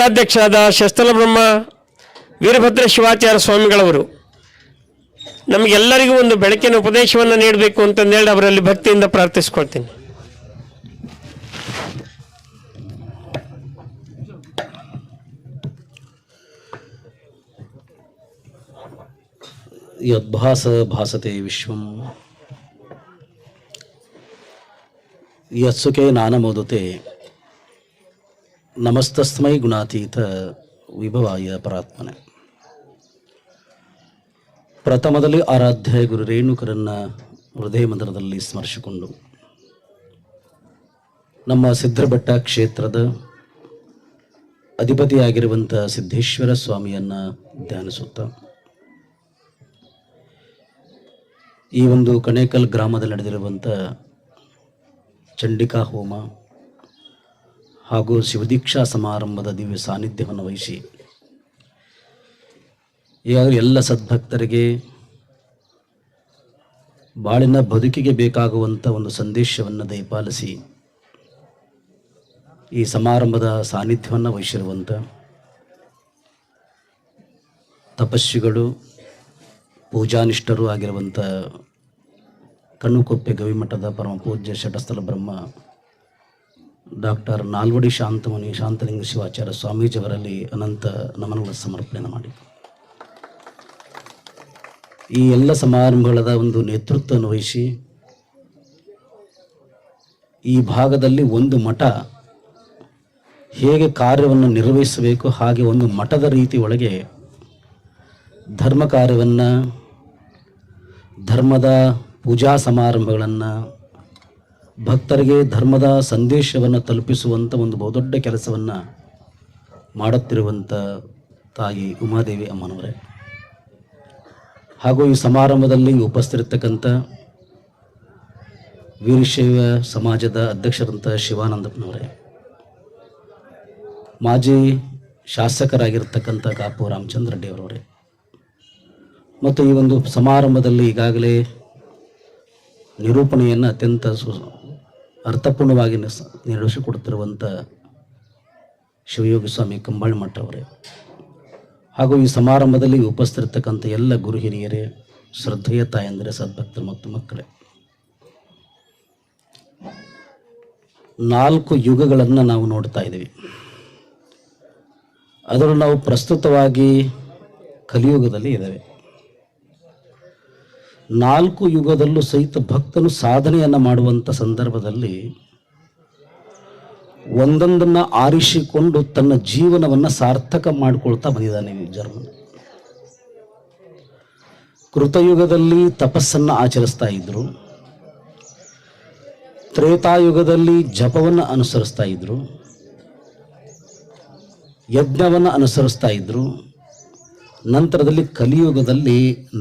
ಪೀಠಾಧ್ಯಕ್ಷರಾದ ಶಸ್ತಲ ಬ್ರಹ್ಮ ವೀರಭದ್ರ ಶಿವಾಚಾರ್ಯ ಸ್ವಾಮಿಗಳವರು ನಮಗೆಲ್ಲರಿಗೂ ಒಂದು ಬೆಳಕಿನ ಉಪದೇಶವನ್ನು ನೀಡಬೇಕು ಅಂತಂದೇಳಿ ಅವರಲ್ಲಿ ಭಕ್ತಿಯಿಂದ ಪ್ರಾರ್ಥಿಸ್ಕೊಳ್ತೀನಿ. ಯದ್ಭಾಸ ಭಾಸತೆ ವಿಶ್ವಂ ಯತ್ಸುಖೇ ನಾನಮೋದುತೆ ನಮಸ್ತಸ್ಮೈ ಗುಣಾತೀತ ವಿಭವಾಯ ಪರಾತ್ಮನೆ. ಪ್ರಥಮದಲ್ಲಿ ಆರಾಧ್ಯ ಗುರು ರೇಣುಕರನ್ನು ಹೃದಯ ಮಂದಿರದಲ್ಲಿ ಸ್ಮರಿಸಿಕೊಂಡು ನಮ್ಮ ಸಿದ್ಧರಬೆಟ್ಟ ಕ್ಷೇತ್ರದ ಅಧಿಪತಿಯಾಗಿರುವಂಥ ಸಿದ್ದೇಶ್ವರ ಸ್ವಾಮಿಯನ್ನು ಧ್ಯಾನಿಸುತ್ತಾ ಈ ಒಂದು ಕಣೇಕಲ್ ಗ್ರಾಮದಲ್ಲಿ ನಡೆದಿರುವಂಥ ಚಂಡಿಕಾ ಹೋಮ ಹಾಗೂ ಶಿವದೀಕ್ಷಾ ಸಮಾರಂಭದ ದಿವ್ಯ ಸಾನ್ನಿಧ್ಯವನ್ನು ವಹಿಸಿ ಈಗಾಗಲೇ ಎಲ್ಲ ಸದ್ಭಕ್ತರಿಗೆ ಬಾಳಿನ ಬದುಕಿಗೆ ಬೇಕಾಗುವಂಥ ಒಂದು ಸಂದೇಶವನ್ನು ದಯಪಾಲಿಸಿ ಈ ಸಮಾರಂಭದ ಸಾನ್ನಿಧ್ಯವನ್ನು ವಹಿಸಿರುವಂಥ ತಪಸ್ವಿಗಳು ಪೂಜಾನಿಷ್ಠರು ಆಗಿರುವಂಥ ಕಣ್ಣುಕೊಪ್ಪೆ ಗವಿಮಠದ ಪರಮ ಪೂಜ್ಯ ಶಟಸ್ಥಲ ಬ್ರಹ್ಮ ಡಾಕ್ಟರ್ ನಾಲ್ವಡಿ ಶಾಂತಲಿಂಗ ಶಿವಾಚಾರ್ಯ ಸ್ವಾಮೀಜಿಯವರಲ್ಲಿ ಅನಂತ ನಮನಗಳ ಸಮರ್ಪಣೆ ಮಾಡಿ ಈ ಎಲ್ಲ ಸಮಾರಂಭಗಳ ಒಂದು ನೇತೃತ್ವವನ್ನು ವಹಿಸಿ ಈ ಭಾಗದಲ್ಲಿ ಒಂದು ಮಠ ಹೇಗೆ ಕಾರ್ಯವನ್ನು ನಿರ್ವಹಿಸಬೇಕು ಹಾಗೆ ಒಂದು ಮಠದ ರೀತಿ ಒಳಗೆ ಧರ್ಮ ಕಾರ್ಯವನ್ನು ಧರ್ಮದ ಪೂಜಾ ಸಮಾರಂಭಗಳನ್ನು ಭಕ್ತರಿಗೆ ಧರ್ಮದ ಸಂದೇಶವನ್ನು ತಲುಪಿಸುವಂಥ ಒಂದು ಬಹುದೊಡ್ಡ ಕೆಲಸವನ್ನು ಮಾಡುತ್ತಿರುವಂಥ ತಾಯಿ ಉಮಾದೇವಿ ಅಮ್ಮನವರೇ ಹಾಗೂ ಈ ಸಮಾರಂಭದಲ್ಲಿ ಉಪಸ್ಥಿತರಿರ್ತಕ್ಕಂಥ ವೀರಶೈವ ಸಮಾಜದ ಅಧ್ಯಕ್ಷರಂಥ ಶಿವಾನಂದಪ್ಪನವರೇ, ಮಾಜಿ ಶಾಸಕರಾಗಿರ್ತಕ್ಕಂಥ ಕಾಪು ರಾಮಚಂದ್ರ ರೆಡ್ಡಿ ಅವರವರೇ ಮತ್ತು ಈ ಒಂದು ಸಮಾರಂಭದಲ್ಲಿ ಈಗಾಗಲೇ ನಿರೂಪಣೆಯನ್ನು ಅತ್ಯಂತ ಅರ್ಥಪೂರ್ಣವಾಗಿ ನಿರ್ವಹಿಸಿಕೊಡುತ್ತಿರುವಂಥ ಶಿವಯೋಗಿ ಸ್ವಾಮಿ ಕಂಬಾಳಿ ಮಠ ಅವರೇ ಹಾಗೂ ಈ ಸಮಾರಂಭದಲ್ಲಿ ಉಪಸ್ಥಿತರಿರ್ತಕ್ಕಂಥ ಎಲ್ಲ ಗುರು ಹಿರಿಯರೇ, ಶ್ರದ್ಧೆಯ ತಾಯಂದಿರೇ, ಸದ್ಭಕ್ತರು ಮತ್ತು ಮಕ್ಕಳೇ, 4 ಯುಗಗಳನ್ನು ನಾವು ನೋಡ್ತಾ ಇದ್ದೀವಿ. ಅದರಲ್ಲಿ ನಾವು ಪ್ರಸ್ತುತವಾಗಿ ಕಲಿಯುಗದಲ್ಲಿ ಇದ್ದೇವೆ. 4 ಯುಗದಲ್ಲೂ ಸಹಿತ ಭಕ್ತನು ಸಾಧನೆಯನ್ನು ಮಾಡುವಂಥ ಸಂದರ್ಭದಲ್ಲಿ ಒಂದೊಂದನ್ನು ಆರಿಸಿಕೊಂಡು ತನ್ನ ಜೀವನವನ್ನು ಸಾರ್ಥಕ ಮಾಡಿಕೊಳ್ತಾ ಬಂದಿದ್ದಾನೆ ಈ ಜನ್ಮ. ಕೃತಯುಗದಲ್ಲಿ ತಪಸ್ಸನ್ನು ಆಚರಿಸ್ತಾ ಇದ್ರು, ತ್ರೇತಾಯುಗದಲ್ಲಿ ಜಪವನ್ನು ಅನುಸರಿಸ್ತಾ ಇದ್ರು, ಯಜ್ಞವನ್ನು ಅನುಸರಿಸ್ತಾ ಇದ್ರು, ನಂತರದಲ್ಲಿ ಕಲಿಯುಗದಲ್ಲಿ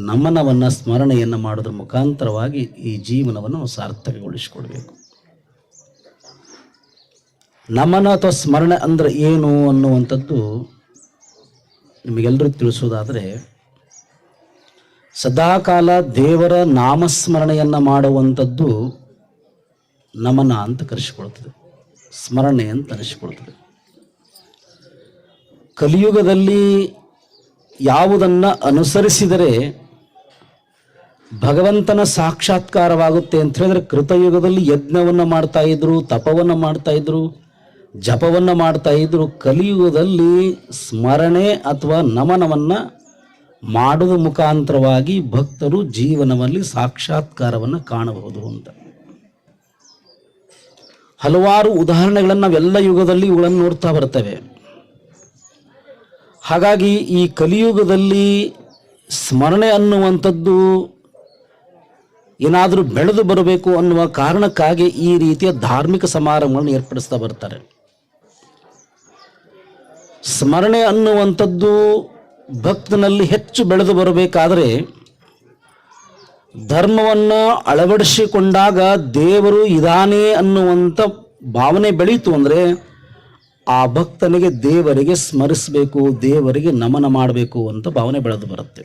ನಮನವನ್ನು ಸ್ಮರಣೆಯನ್ನು ಮಾಡೋದ್ರ ಮುಖಾಂತರವಾಗಿ ಈ ಜೀವನವನ್ನು ಸಾರ್ಥಕಗೊಳಿಸಿಕೊಳ್ಬೇಕು. ನಮನ ಅಥವಾ ಸ್ಮರಣೆ ಅಂದರೆ ಏನು ಅನ್ನುವಂಥದ್ದು ನಿಮಗೆಲ್ಲರಿಗೂ ತಿಳಿಸೋದಾದರೆ, ಸದಾಕಾಲ ದೇವರ ನಾಮಸ್ಮರಣೆಯನ್ನು ಮಾಡುವಂಥದ್ದು ನಮನ ಅಂತ ಕರೆಸಿಕೊಳ್ತದೆ, ಸ್ಮರಣೆ ಅಂತ ಅನಿಸಿಕೊಳ್ತದೆ. ಕಲಿಯುಗದಲ್ಲಿ ಯಾವುದನ್ನು ಅನುಸರಿಸಿದರೆ ಭಗವಂತನ ಸಾಕ್ಷಾತ್ಕಾರವಾಗುತ್ತೆ ಅಂತ ಹೇಳಿದ್ರೆ, ಕೃತಯುಗದಲ್ಲಿ ಯಜ್ಞವನ್ನು ಮಾಡ್ತಾ ಇದ್ರು, ತಪವನ್ನು ಮಾಡ್ತಾ ಇದ್ರು, ಜಪವನ್ನು ಮಾಡ್ತಾ ಇದ್ರು. ಕಲಿಯುಗದಲ್ಲಿ ಸ್ಮರಣೆ ಅಥವಾ ನಮನವನ್ನು ಮಾಡೋದ ಮುಖಾಂತರವಾಗಿ ಭಕ್ತರು ಜೀವನದಲ್ಲಿ ಸಾಕ್ಷಾತ್ಕಾರವನ್ನು ಕಾಣಬಹುದು ಅಂತ ಹಲವಾರು ಉದಾಹರಣೆಗಳನ್ನು ನಾವೆಲ್ಲ ಯುಗದಲ್ಲಿ ಇವುಗಳನ್ನು ನೋಡ್ತಾ ಬರ್ತೇವೆ. ಹಾಗಾಗಿ ಈ ಕಲಿಯುಗದಲ್ಲಿ ಸ್ಮರಣೆ ಅನ್ನುವಂಥದ್ದು ಏನಾದರೂ ಬೆಳೆದು ಬರಬೇಕು ಅನ್ನುವ ಕಾರಣಕ್ಕಾಗಿ ಈ ರೀತಿಯ ಧಾರ್ಮಿಕ ಸಮಾರಂಭಗಳನ್ನು ಏರ್ಪಡಿಸ್ತಾ ಬರ್ತಾರೆ. ಸ್ಮರಣೆ ಅನ್ನುವಂಥದ್ದು ಭಕ್ತನಲ್ಲಿ ಹೆಚ್ಚು ಬೆಳೆದು ಬರಬೇಕಾದರೆ ಧರ್ಮವನ್ನು ಅಳವಡಿಸಿಕೊಂಡಾಗ ದೇವರು ಇದಾನೆ ಅನ್ನುವಂಥ ಭಾವನೆ ಬೆಳೀತು ಅಂದರೆ ಆ ಭಕ್ತನಿಗೆ ದೇವರಿಗೆ ಸ್ಮರಿಸಬೇಕು, ದೇವರಿಗೆ ನಮನ ಮಾಡಬೇಕು ಅಂತ ಭಾವನೆ ಬೆಳೆದು ಬರುತ್ತೆ.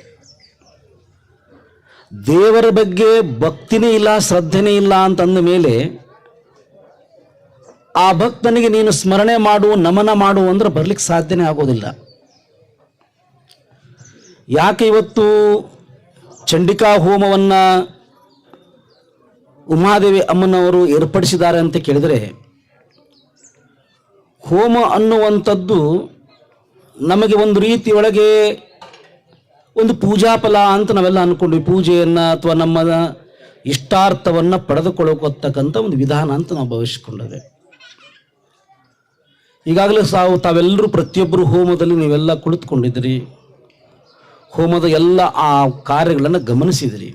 ದೇವರ ಬಗ್ಗೆ ಭಕ್ತಿನೇ ಇಲ್ಲ, ಶ್ರದ್ಧೆನೇ ಇಲ್ಲ ಅಂತಂದ ಮೇಲೆ ಆ ಭಕ್ತನಿಗೆ ನೀನು ಸ್ಮರಣೆ ಮಾಡು, ನಮನ ಮಾಡು ಅಂದ್ರೆ ಬರ್ಲಿಕ್ಕೆ ಸಾಧ್ಯನೇ ಆಗೋದಿಲ್ಲ. ಯಾಕೆ ಇವತ್ತು ಚಂಡಿಕಾ ಹೋಮವನ್ನ ಉಮಾದೇವಿ ಅಮ್ಮನವರು ಏರ್ಪಡಿಸಿದ್ದಾರೆ ಅಂತ ಕೇಳಿದರೆ, ಹೋಮ ಅನ್ನುವಂಥದ್ದು ನಮಗೆ ಒಂದು ರೀತಿಯೊಳಗೆ ಒಂದು ಪೂಜಾ ಫಲ ಅಂತ ನಾವೆಲ್ಲ ಅಂದ್ಕೊಂಡ್ವಿ. ಪೂಜೆಯನ್ನು ಅಥವಾ ನಮ್ಮ ಇಷ್ಟಾರ್ಥವನ್ನು ಪಡೆದುಕೊಳ್ಳತಕ್ಕಂಥ ಒಂದು ವಿಧಾನ ಅಂತ ನಾವು ಭಾವಿಸಿಕೊಂಡೇವೆ. ಈಗಾಗಲೇ ತಾವೆಲ್ಲರೂ ಪ್ರತಿಯೊಬ್ಬರು ಹೋಮದಲ್ಲಿ ನೀವೆಲ್ಲ ಕುಳಿತುಕೊಂಡಿದ್ದೀರಿ, ಹೋಮದ ಎಲ್ಲ ಆ ಕಾರ್ಯಗಳನ್ನು ಗಮನಿಸಿದಿರಿ.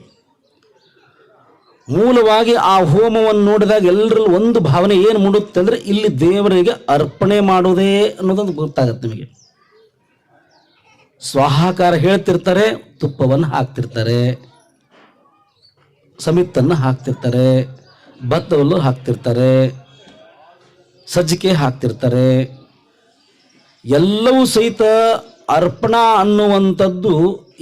ಮೂಲವಾಗಿ ಆ ಹೋಮವನ್ನು ನೋಡಿದಾಗ ಎಲ್ಲರಲ್ಲಿ ಒಂದು ಭಾವನೆ ಏನು ಮೂಡುತ್ತೆ ಅಂದರೆ, ಇಲ್ಲಿ ದೇವರಿಗೆ ಅರ್ಪಣೆ ಮಾಡೋದೇ ಅನ್ನೋದೊಂದು ಗೊತ್ತಾಗತ್ತೆ ನಿಮಗೆ. ಸ್ವಾಹಾಕಾರ ಹೇಳ್ತಿರ್ತಾರೆ, ತುಪ್ಪವನ್ನು ಹಾಕ್ತಿರ್ತಾರೆ, ಸಮಿತನ್ನು ಹಾಕ್ತಿರ್ತಾರೆ, ಭತ್ತವನ್ನು ಹಾಕ್ತಿರ್ತಾರೆ, ಸಜ್ಜಿಕೆ ಹಾಕ್ತಿರ್ತಾರೆ. ಎಲ್ಲವೂ ಸಹಿತ ಅರ್ಪಣಾ ಅನ್ನುವಂಥದ್ದು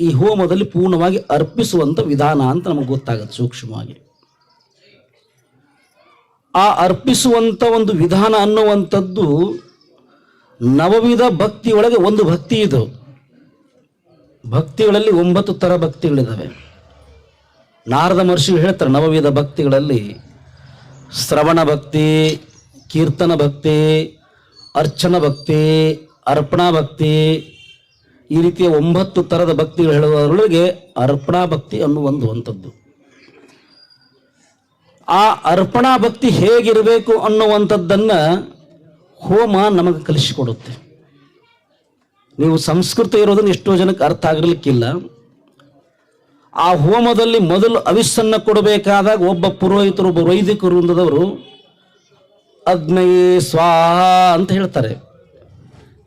ಈ ಹೋಮದಲ್ಲಿ ಪೂರ್ಣವಾಗಿ ಅರ್ಪಿಸುವಂಥ ವಿಧಾನ ಅಂತ ನಮಗೆ ಗೊತ್ತಾಗುತ್ತೆ ಸೂಕ್ಷ್ಮವಾಗಿ. ಆ ಅರ್ಪಿಸುವಂಥ ಒಂದು ವಿಧಾನ ಅನ್ನುವಂಥದ್ದು ನವವಿಧ ಭಕ್ತಿಯೊಳಗೆ ಒಂದು ಭಕ್ತಿ ಇದು. ಭಕ್ತಿಗಳಲ್ಲಿ 9 ಥರ ಭಕ್ತಿಗಳಿದ್ದಾವೆ. ನಾರದ ಮಹರ್ಷಿ ಹೇಳ್ತಾರೆ, ನವವಿಧ ಭಕ್ತಿಗಳಲ್ಲಿ ಶ್ರವಣ ಭಕ್ತಿ, ಕೀರ್ತನ ಭಕ್ತಿ, ಅರ್ಚನ ಭಕ್ತಿ, ಅರ್ಪಣಾ ಭಕ್ತಿ, ಈ ರೀತಿಯ 9 ಥರದ ಭಕ್ತಿಗಳು ಹೇಳುವುದರೊಳಗೆ ಅರ್ಪಣಾ ಭಕ್ತಿ ಅನ್ನುವಂಥದ್ದು. ಆ ಅರ್ಪಣಾ ಭಕ್ತಿ ಹೇಗಿರಬೇಕು ಅನ್ನುವಂಥದ್ದನ್ನು ಹೋಮ ನಮಗೆ ಕಲಿಸಿಕೊಡುತ್ತೆ. ನೀವು ಸಂಸ್ಕೃತ ಇರೋದನ್ನು ಎಷ್ಟೋ ಜನಕ್ಕೆ ಅರ್ಥ ಆಗಿರ್ಲಿಕ್ಕಿಲ್ಲ. ಆ ಹೋಮದಲ್ಲಿ ಮೊದಲು ಅವಿಸ್ಸನ್ನು ಕೊಡಬೇಕಾದಾಗ ಒಬ್ಬ ಪುರೋಹಿತರು, ಒಬ್ಬ ವೈದಿಕರು ವೃಂದದವರು ಅಗ್ನಯೇ ಸ್ವಾಹ ಅಂತ ಹೇಳ್ತಾರೆ.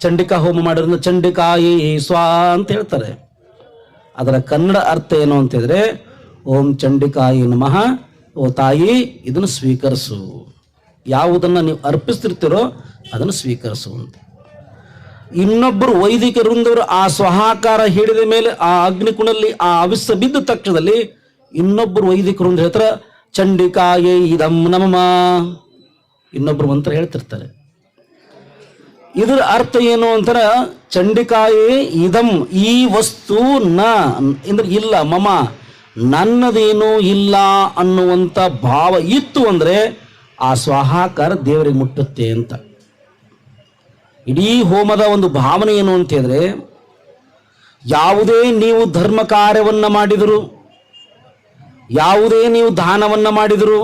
ಚಂಡಿಕಾ ಹೋಮ ಮಾಡಿರೋದ್ರಿಂದ ಚಂಡಿಕಾಯಿ ಸ್ವಾಹ ಅಂತ ಹೇಳ್ತಾರೆ. ಅದರ ಕನ್ನಡ ಅರ್ಥ ಏನು ಅಂತಿದ್ರೆ, ಓಂ ಚಂಡಿಕಾಯಿ ನಮಃ, ಓ ತಾಯಿ ಇದನ್ನು ಸ್ವೀಕರಿಸು, ಯಾವುದನ್ನು ನೀವು ಅರ್ಪಿಸ್ತಿರ್ತೀರೋ ಅದನ್ನು ಸ್ವೀಕರಿಸು ಅಂತ. ಇನ್ನೊಬ್ಬರು ವೈದಿಕರಿಂದವರು ಆ ಸ್ವಹಾಕಾರ ಹೇಳಿದ ಮೇಲೆ ಆ ಅಗ್ನಿಕುಣಲ್ಲಿ ಆ ಅವಿಸ್ಸ ಬಿದ್ದ ತಕ್ಷಣದಲ್ಲಿ ಇನ್ನೊಬ್ಬರು ವೈದಿಕರು ಅಂತ ಹೇಳ್ತಾರೆ, ಚಂಡಿಕಾಯೇ ಇದಂ ನಮಃ, ಇನ್ನೊಬ್ಬರು ಮಂತ್ರ ಹೇಳ್ತಿರ್ತಾರೆ. ಇದರ ಅರ್ಥ ಏನು ಅಂತಾರೆ, ಚಂಡಿಕಾಯೇ ಇದಂ, ಈ ವಸ್ತು ನ ಅಂದ್ರೆ ಇಲ್ಲ, ಮಮ ನನ್ನದೇನೂ ಇಲ್ಲ ಅನ್ನುವಂಥ ಭಾವ ಇತ್ತು ಅಂದರೆ ಆ ಸ್ವಾಹಾಕಾರ ದೇವರಿಗೆ ಮುಟ್ಟುತ್ತೆ ಅಂತ. ಇಡೀ ಹೋಮದ ಒಂದು ಭಾವನೆ ಏನು ಅಂತ ಹೇಳಿದ್ರೆ, ಯಾವುದೇ ನೀವು ಧರ್ಮ ಕಾರ್ಯವನ್ನು ಮಾಡಿದರು, ಯಾವುದೇ ನೀವು ದಾನವನ್ನು ಮಾಡಿದರು,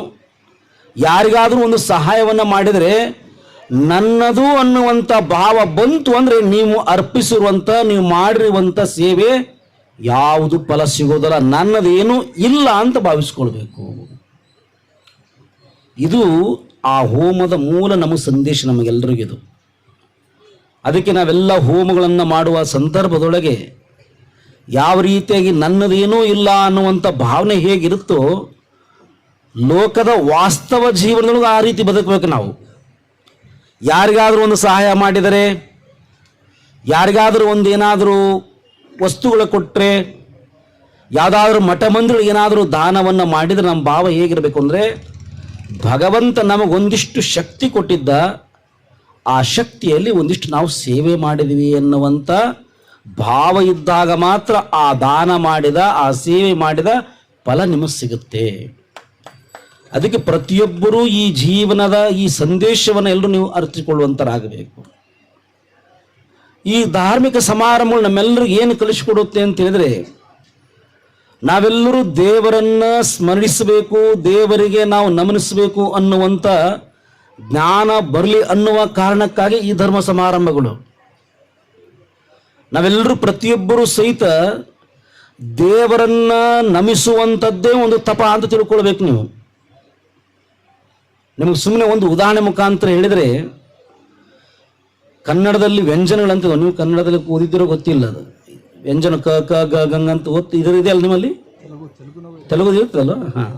ಯಾರಿಗಾದರೂ ಒಂದು ಸಹಾಯವನ್ನು ಮಾಡಿದರೆ ನನ್ನದು ಅನ್ನುವಂಥ ಭಾವ ಬಂತು ಅಂದರೆ ನೀವು ಅರ್ಪಿಸಿರುವಂಥ, ನೀವು ಮಾಡಿರುವಂಥ ಸೇವೆ ಯಾವುದು ಫಲ ಸಿಗೋದಲ್ಲ, ನನ್ನದೇನು ಇಲ್ಲ ಅಂತ ಭಾವಿಸ್ಕೊಳ್ಬೇಕು. ಇದು ಆ ಹೋಮದ ಮೂಲ ನಮ್ಮ ಸಂದೇಶ ನಮಗೆಲ್ಲರಿಗಿದು. ಅದಕ್ಕೆ ನಾವೆಲ್ಲ ಹೋಮಗಳನ್ನು ಮಾಡುವ ಸಂದರ್ಭದೊಳಗೆ ಯಾವ ರೀತಿಯಾಗಿ ನನ್ನದೇನೂ ಇಲ್ಲ ಅನ್ನುವಂಥ ಭಾವನೆ ಹೇಗಿರುತ್ತೋ, ಲೋಕದ ವಾಸ್ತವ ಜೀವನದೊಳಗೆ ಆ ರೀತಿ ಬದುಕಬೇಕು ನಾವು. ಯಾರಿಗಾದರೂ ಒಂದು ಸಹಾಯ ಮಾಡಿದರೆ, ಯಾರಿಗಾದರೂ ಒಂದು ಏನಾದರೂ ವಸ್ತುಗಳು ಕೊಟ್ಟರೆ, ಯಾವುದಾದ್ರೂ ಮಠ ಮಂದಿರಗಳಿಗೆ ಏನಾದರೂ ದಾನವನ್ನು ಮಾಡಿದರೆ ನಮ್ಮ ಭಾವ ಹೇಗಿರಬೇಕು ಅಂದರೆ, ಭಗವಂತ ನಮಗೊಂದಿಷ್ಟು ಶಕ್ತಿ ಕೊಟ್ಟಿದ್ದ, ಆ ಶಕ್ತಿಯಲ್ಲಿ ಒಂದಿಷ್ಟು ನಾವು ಸೇವೆ ಮಾಡಿದ್ವಿ ಎನ್ನುವಂಥ ಭಾವ ಇದ್ದಾಗ ಮಾತ್ರ ಆ ದಾನ ಮಾಡಿದ, ಆ ಸೇವೆ ಮಾಡಿದ ಫಲ ನಿಮಗೆ ಸಿಗುತ್ತೆ. ಅದಕ್ಕೆ ಪ್ರತಿಯೊಬ್ಬರೂ ಈ ಜೀವನದ ಈ ಸಂದೇಶವನ್ನು ಎಲ್ಲರೂ ನೀವು ಅರಿತುಕೊಳ್ಳುವಂತರಾಗಬೇಕು. ಈ ಧಾರ್ಮಿಕ ಸಮಾರಂಭಗಳು ನಮ್ಮೆಲ್ಲರಿಗೂ ಏನು ಕಲಿಸಿಕೊಡುತ್ತೆ ಅಂತ ಹೇಳಿದ್ರೆ, ನಾವೆಲ್ಲರೂ ದೇವರನ್ನ ಸ್ಮರಿಸಬೇಕು, ದೇವರಿಗೆ ನಾವು ನಮನಿಸಬೇಕು ಅನ್ನುವಂಥ ಜ್ಞಾನ ಬರಲಿ ಅನ್ನುವ ಕಾರಣಕ್ಕಾಗಿ ಈ ಧರ್ಮ ಸಮಾರಂಭಗಳು. ನಾವೆಲ್ಲರೂ ಪ್ರತಿಯೊಬ್ಬರೂ ಸಹಿತ ದೇವರನ್ನ ನಮಿಸುವಂಥದ್ದೇ ಒಂದು ತಪ ಅಂತ ತಿಳ್ಕೊಳ್ಬೇಕು. ನಿಮಗೆ ಸುಮ್ಮನೆ ಒಂದು ಉದಾಹರಣೆ ಮುಖಾಂತರ ಹೇಳಿದರೆ, ಕನ್ನಡದಲ್ಲಿ ವ್ಯಂಜನಗಳಂತ, ನೀವು ಕನ್ನಡದಲ್ಲಿ ಓದಿದ್ದಿರೋ ಗೊತ್ತಿಲ್ಲ, ಅದು ವ್ಯಂಜನ ಕ ಕ ಗ ಗಂಗ ಅಂತ ಓದ್ತಿ ಇದೆ ಅಲ್ಲ ನಿಮ್ಮಲ್ಲಿ, ತೆಲುಗು ಇರ್ತದಲ್ಲ. ಹಾಂ,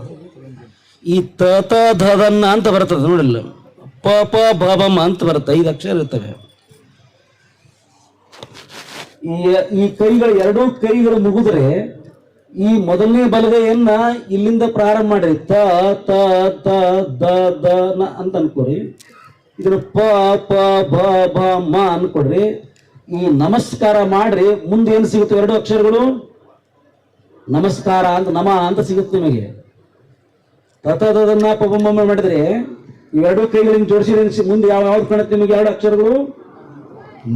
ಈ ತ ತ ಧನ್ನ ಅಂತ ಬರ್ತದೆ ನೋಡಿಲ್ಲ, ಪ ಪ ಬ ಬಮ್ಮ ಅಂತ ಬರುತ್ತೆ, 5 ಅಕ್ಷರ ಇರ್ತವೆ. ಈ ಕೈಗಳು, ಎರಡೂ ಕೈಗಳು ಮುಗಿದ್ರೆ ಈ ಮೊದಲನೇ ಬಲಗೈಯನ್ನ ಇಲ್ಲಿಂದ ಪ್ರಾರಂಭ ಮಾಡ್ರಿ, ತ ತ ತ ದ ದ ನ ಅಂತ ಅನ್ಕೋರಿ. ಇದನ್ನ ಪ ಪ ಬ ಬ ಮ ಅನ್ಕೊಡ್ರಿ. ಈ ನಮಸ್ಕಾರ ಮಾಡ್ರಿ, ಮುಂದೆ ಏನು ಸಿಗುತ್ತೆ? ಎರಡು ಅಕ್ಷರಗಳು ನಮಸ್ಕಾರ ಅಂತ ನಮ ಅಂತ ಸಿಗುತ್ತೆ ನಿಮಗೆ. ತತದನ್ನ ಪಬ ಮಾಡಿದ್ರೆ ಇವೆರಡು ಕೈಗಳಿಂದ ಜೋಡಿಸಿದ್ರೆ ಮುಂದೆ ಯಾವ್ದು ಕಾಣುತ್ತೆ ನಿಮಗೆ? ಎರಡು ಅಕ್ಷರಗಳು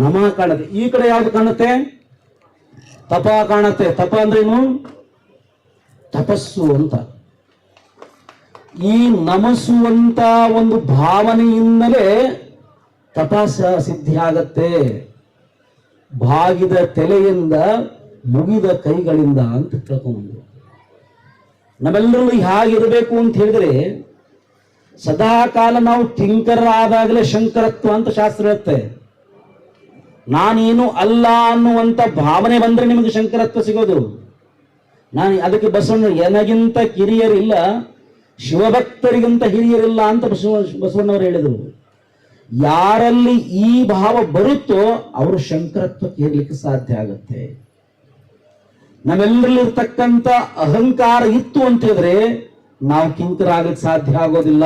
ನಮ ಕಾಣುತ್ತೆ. ಈ ಕಡೆ ಯಾವ್ದು ಕಾಣುತ್ತೆ? ತಪ ಕಾಣುತ್ತೆ. ತಪ ಅಂದ್ರೇನು? ತಪಸ್ಸು ಅಂತ. ಈ ನಮಸುವಂತ ಒಂದು ಭಾವನೆಯಿಂದಲೇ ತಪಸ್ಸ ಸಿದ್ಧಿ ಆಗತ್ತೆ. ಬಾಗಿದ ತಲೆಯಿಂದ ಮುಗಿದ ಕೈಗಳಿಂದ ಅಂತ ತಿಳ್ಕೊಂಡು ನಾವೆಲ್ಲರೂ ಹೇಗಿರಬೇಕು ಅಂತ ಹೇಳಿದ್ರೆ, ಸದಾ ಕಾಲ ನಾವು ಕಿಂಕರರಾದಾಗಲೇ ಶಂಕರತ್ವ ಅಂತ ಶಾಸ್ತ್ರ ಇರುತ್ತೆ. ನಾನೇನು ಅಲ್ಲ ಅನ್ನುವಂಥ ಭಾವನೆ ಬಂದ್ರೆ ನಿಮಗೆ ಶಂಕರತ್ವ ಸಿಗೋದು. ನಾನು ಅದಕ್ಕೆ ಬಸವಣ್ಣ ಎನಗಿಂತ ಕಿರಿಯರಿಲ್ಲ, ಶಿವಭಕ್ತರಿಗಿಂತ ಹಿರಿಯರಿಲ್ಲ ಅಂತ ಬಸವಣ್ಣವರು ಹೇಳಿದರು. ಯಾರಲ್ಲಿ ಈ ಭಾವ ಬರುತ್ತೋ ಅವರು ಶಂಕರತ್ವಕ್ಕೆ ಇರಲಿಕ್ಕೆ ಸಾಧ್ಯ ಆಗುತ್ತೆ. ನಮ್ಮೆಲ್ಲರಲ್ಲಿರ್ತಕ್ಕಂಥ ಅಹಂಕಾರ ಇತ್ತು ಅಂತ ಹೇಳಿದ್ರೆ ನಾವು ಕಿಂಕರ ಆಗಕ್ಕೆ ಸಾಧ್ಯ ಆಗೋದಿಲ್ಲ.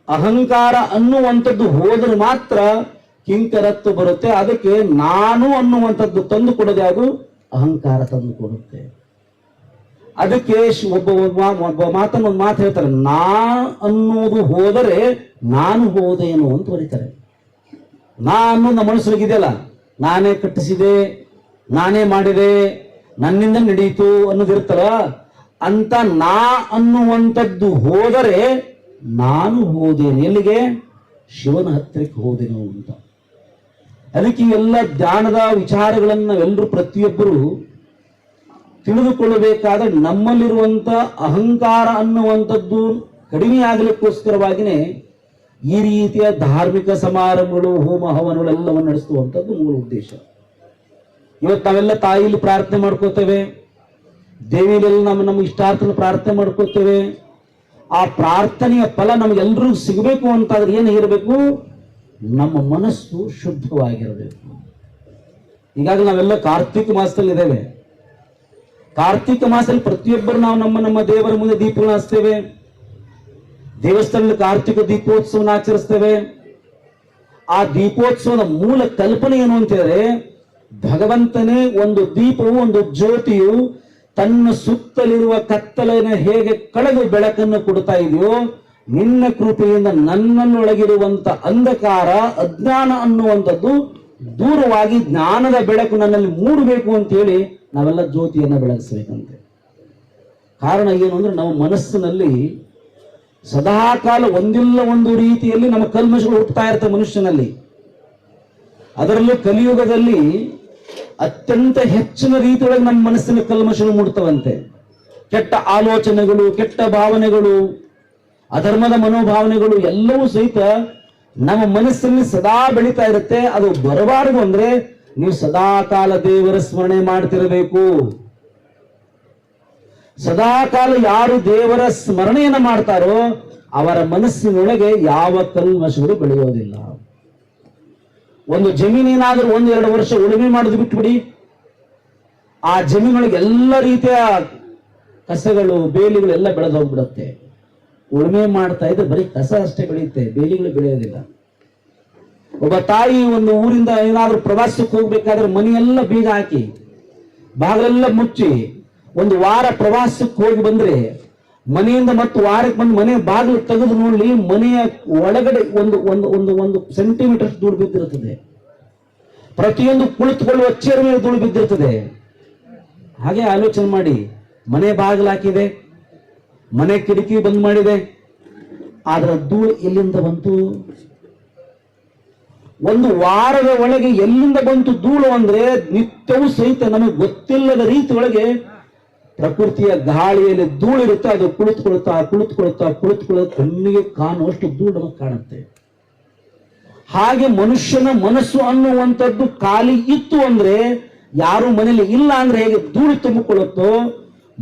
ಅಹಂಕಾರ ಅನ್ನುವಂಥದ್ದು ಹೋದ್ರೆ ಮಾತ್ರ ಕಿಂಕರತ್ವ ಬರುತ್ತೆ. ಅದಕ್ಕೆ ನಾನು ಅನ್ನುವಂಥದ್ದು ತಂದು ಕೊಡೋದು ಯಾವುದು? ಅಹಂಕಾರ ತಂದು ಕೊಡುತ್ತೆ. ಅದಕ್ಕೆ ಒಬ್ಬ ಮಾತನ್ನು ಒಂದು ಮಾತು ಹೇಳ್ತಾರೆ, ನಾ ಅನ್ನೋದು ಹೋದರೆ ನಾನು ಹೋದೇನು ಅಂತ ಬರೀತಾರೆ. ನಾ ಅನ್ನೋದು ಮನಸ್ಸಿಗಿದೆಯಲ್ಲ, ನಾನೇ ಕಟ್ಟಿಸಿದೆ, ನಾನೇ ಮಾಡಿದೆ, ನನ್ನಿಂದ ನಡೆಯಿತು ಅನ್ನೋದಿರ್ತಲ್ಲ, ಅಂತ ನಾ ಅನ್ನುವಂಥದ್ದು ಹೋದರೆ ನಾನು ಹೋದೇನು. ಎಲ್ಲಿಗೆ? ಶಿವನ ಹತ್ತಿರಕ್ಕೆ ಹೋದೆನು ಅಂತ. ಅದಕ್ಕೆ ಎಲ್ಲ ಧ್ಯಾನದ ವಿಚಾರಗಳನ್ನು ನಾವೆಲ್ಲರೂ ಪ್ರತಿಯೊಬ್ಬರು ತಿಳಿದುಕೊಳ್ಳಬೇಕಾದ್ರೆ ನಮ್ಮಲ್ಲಿರುವಂತ ಅಹಂಕಾರ ಅನ್ನುವಂಥದ್ದು ಕಡಿಮೆ ಆಗಲಿಕ್ಕೋಸ್ಕರವಾಗಿಯೇ ಈ ರೀತಿಯ ಧಾರ್ಮಿಕ ಸಮಾರಂಭಗಳು, ಹೋಮ ಹವನಗಳೆಲ್ಲವನ್ನು ನಡೆಸುವಂಥದ್ದು ಮೂಲ ಉದ್ದೇಶ. ಇವತ್ತು ನಾವೆಲ್ಲ ತಾಯಿಲಿ ಪ್ರಾರ್ಥನೆ ಮಾಡ್ಕೋತೇವೆ, ದೇವಿಲೆಲ್ಲ ನಮ್ಮ ಇಷ್ಟಾರ್ಥನ ಪ್ರಾರ್ಥನೆ ಮಾಡ್ಕೋತೇವೆ. ಆ ಪ್ರಾರ್ಥನೆಯ ಫಲ ನಮಗೆಲ್ಲರಿಗೂ ಸಿಗಬೇಕು ಅಂತಾದ್ರೆ ಏನು ಇರಬೇಕು? ನಮ್ಮ ಮನಸ್ಸು ಶುದ್ಧವಾಗಿರಬೇಕು. ಹೀಗಾಗಿ ನಾವೆಲ್ಲ ಕಾರ್ತಿಕ ಮಾಸದಲ್ಲಿ ಇದ್ದೇವೆ. ಕಾರ್ತಿಕ ಮಾಸದಲ್ಲಿ ಪ್ರತಿಯೊಬ್ಬರು ನಾವು ನಮ್ಮ ದೇವರ ಮುಂದೆ ದೀಪಗಳನ್ನ ಹಚ್ತೇವೆ. ದೇವಸ್ಥಾನದಲ್ಲಿ ಕಾರ್ತಿಕ ದೀಪೋತ್ಸವನ ಆಚರಿಸ್ತೇವೆ. ಆ ದೀಪೋತ್ಸವದ ಮೂಲ ಕಲ್ಪನೆ ಏನು ಅಂತ ಹೇಳಿದ್ರೆ, ಭಗವಂತನೇ ಒಂದು ದೀಪವು, ಒಂದು ಜ್ಯೋತಿಯು ತನ್ನ ಸುತ್ತಲಿರುವ ಕತ್ತಲನ್ನು ಹೇಗೆ ಕಳೆದು ಬೆಳಕನ್ನು ಕೊಡ್ತಾ ಇದೆಯೋ, ನಿನ್ನ ಕೃಪೆಯಿಂದ ನನ್ನನ್ನೊಳಗಿರುವಂತ ಅಂಧಕಾರ, ಅಜ್ಞಾನ ಅನ್ನುವಂಥದ್ದು ದೂರವಾಗಿ ಜ್ಞಾನದ ಬೆಳಕು ನನ್ನಲ್ಲಿ ಮೂಡಬೇಕು ಅಂತ ಹೇಳಿ ನಾವೆಲ್ಲ ಜ್ಯೋತಿಯನ್ನು ಬೆಳಗಿಸ್ಬೇಕಂತೆ. ಕಾರಣ ಏನು ಅಂದ್ರೆ, ನಮ್ಮ ಮನಸ್ಸಿನಲ್ಲಿ ಸದಾಕಾಲ ಒಂದಿಲ್ಲ ಒಂದು ರೀತಿಯಲ್ಲಿ ನಮ್ಮ ಕಲ್ಮಶಗಳು ಹುಟ್ಟುತ್ತಾ ಇರ್ತವೆ ಮನುಷ್ಯನಲ್ಲಿ. ಅದರಲ್ಲೂ ಕಲಿಯುಗದಲ್ಲಿ ಅತ್ಯಂತ ಹೆಚ್ಚಿನ ರೀತಿಯೊಳಗೆ ನಮ್ಮ ಮನಸ್ಸಿನ ಕಲ್ಮಶಗಳು ಮೂಡ್ತವಂತೆ. ಕೆಟ್ಟ ಆಲೋಚನೆಗಳು, ಕೆಟ್ಟ ಭಾವನೆಗಳು, ಅಧರ್ಮದ ಮನೋಭಾವನೆಗಳು ಎಲ್ಲವೂ ಸಹಿತ ನಮ್ಮ ಮನಸ್ಸಲ್ಲಿ ಸದಾ ಬೆಳೀತಾ ಇರುತ್ತೆ. ಅದು ಬರಬಾರದು ಅಂದ್ರೆ ನೀವು ಸದಾ ಕಾಲ ದೇವರ ಸ್ಮರಣೆ ಮಾಡ್ತಿರಬೇಕು. ಸದಾ ಕಾಲ ಯಾರು ದೇವರ ಸ್ಮರಣೆಯನ್ನ ಮಾಡ್ತಾರೋ ಅವರ ಮನಸ್ಸಿನೊಳಗೆ ಯಾವ ಕಲ್ಮಶಗಳು ಬೆಳೆಯೋದಿಲ್ಲ. ಒಂದು ಜಮೀನೇನಾದ್ರೂ 1-2 ವರ್ಷ ಉಳುಮೆ ಮಾಡೋದು ಬಿಟ್ಬಿಡಿ, ಆ ಜಮೀನೊಳಗೆ ಎಲ್ಲ ರೀತಿಯ ಕಸಗಳು, ಬೇಲಿಗಳು ಎಲ್ಲ ಬೆಳೆದು ಹೋಗ್ಬಿಡುತ್ತೆ. ಉಳುಮೆ ಮಾಡ್ತಾ ಇದ್ರೆ ಬರೀ ಕಸ ಅಷ್ಟೇ ಬೆಳೆಯುತ್ತೆ, ಬೇಲಿಗಳು ಬೆಳೆಯೋದಿಲ್ಲ. ಒಬ್ಬ ತಾಯಿ ಒಂದು ಊರಿಂದ ಏನಾದ್ರೂ ಪ್ರವಾಸಕ್ಕೆ ಹೋಗ್ಬೇಕಾದ್ರೆ ಮನೆಯೆಲ್ಲ ಬೀಗ ಹಾಕಿ ಬಾಗಿಲೆಲ್ಲ ಮುಚ್ಚಿ ಒಂದು ವಾರ ಪ್ರವಾಸಕ್ಕೆ ಹೋಗಿ ಬಂದ್ರೆ, ಮನೆಯಿಂದ ಮತ್ತು ವಾರಕ್ಕೆ ಬಂದು ಮನೆ ಬಾಗಿಲು ತೆಗೆದು ನೋಡ್ಲಿ, ಮನೆಯ ಒಳಗಡೆ ಒಂದು ಒಂದು ಒಂದು ಒಂದು ಸೆಂಟಿಮೀಟರ್ ಧೂಳು ಬಿದ್ದಿರುತ್ತದೆ. ಪ್ರತಿಯೊಂದು ಕುಳಿತುಕೊಳ್ಳುವ ಚೇರ್ ಮೇಲೆ ಧೂಳು ಬಿದ್ದಿರ್ತದೆ. ಹಾಗೆ ಆಲೋಚನೆ ಮಾಡಿ, ಮನೆ ಬಾಗಿಲು ಹಾಕಿದೆ, ಮನೆ ಕಿಟಕಿ ಬಂದ್ ಮಾಡಿದೆ, ಆದ್ರೆ ಧೂಳು ಎಲ್ಲಿಂದ ಬಂತು? ಒಂದು ವಾರದ ಒಳಗೆ ಎಲ್ಲಿಂದ ಬಂತು ಧೂಳು ಅಂದ್ರೆ, ನಿತ್ಯವೂ ಸಹಿತ ನಮಗೆ ಗೊತ್ತಿಲ್ಲದ ರೀತಿ ಒಳಗೆ ಪ್ರಕೃತಿಯ ಗಾಳಿಯಲ್ಲಿ ಧೂಳಿರುತ್ತೆ. ಅದು ಕುಳಿತುಕೊಳ್ಳುತ್ತಾ ಕಣ್ಣಿಗೆ ಕಾಣುವಷ್ಟು ಧೂಳು ನಮಗೆ ಕಾಣುತ್ತೆ. ಹಾಗೆ ಮನುಷ್ಯನ ಮನಸ್ಸು ಅನ್ನುವಂಥದ್ದು ಖಾಲಿ ಇತ್ತು ಅಂದ್ರೆ, ಯಾರು ಮನೆಯಲ್ಲಿ ಇಲ್ಲ ಅಂದ್ರೆ ಹೇಗೆ ಧೂಳು ತುಂಬಿಕೊಳ್ಳುತ್ತೋ,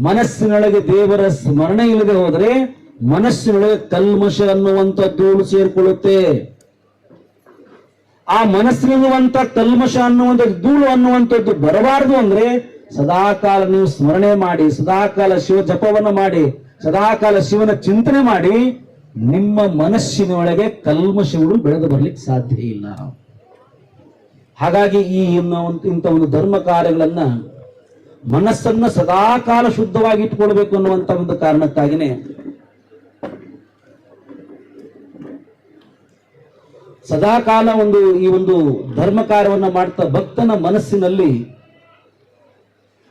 ಮನಸ್ಸಿನೊಳಗೆ ದೇವರ ಸ್ಮರಣೆ ಇಲ್ಲದೆ ಹೋದ್ರೆ ಮನಸ್ಸಿನೊಳಗೆ ಕಲ್ಮಶ ಅನ್ನುವಂಥ ಧೂಳು ಸೇರಿಕೊಳ್ಳುತ್ತೆ. ಆ ಮನಸ್ಸಿನಲ್ಲಿರುವಂತ ಕಲ್ಮಶ ಅನ್ನುವಂಥ ಧೂಳು ಅನ್ನುವಂಥದ್ದು ಬರಬಾರದು ಅಂದ್ರೆ, ಸದಾಕಾಲ ನೀವು ಸ್ಮರಣೆ ಮಾಡಿ, ಸದಾಕಾಲ ಶಿವ ಜಪವನ್ನು ಮಾಡಿ, ಸದಾಕಾಲ ಶಿವನ ಚಿಂತನೆ ಮಾಡಿ, ನಿಮ್ಮ ಮನಸ್ಸಿನೊಳಗೆ ಕಲ್ಮಶಗಳು ಬೆಳೆದು ಬರ್ಲಿಕ್ಕೆ ಸಾಧ್ಯ ಇಲ್ಲ. ಹಾಗಾಗಿ ಇಂಥ ಒಂದು ಧರ್ಮ ಕಾರ್ಯಗಳನ್ನ ಮನಸ್ಸನ್ನ ಸದಾಕಾಲ ಶುದ್ಧವಾಗಿ ಇಟ್ಕೊಳ್ಬೇಕು ಅನ್ನುವಂತ ಒಂದು ಕಾರಣಕ್ಕಾಗಿನೇ ಸದಾಕಾಲ ಈ ಒಂದು ಧರ್ಮ ಕಾರ್ಯವನ್ನ ಮಾಡ್ತಾ ಭಕ್ತನ ಮನಸ್ಸಿನಲ್ಲಿ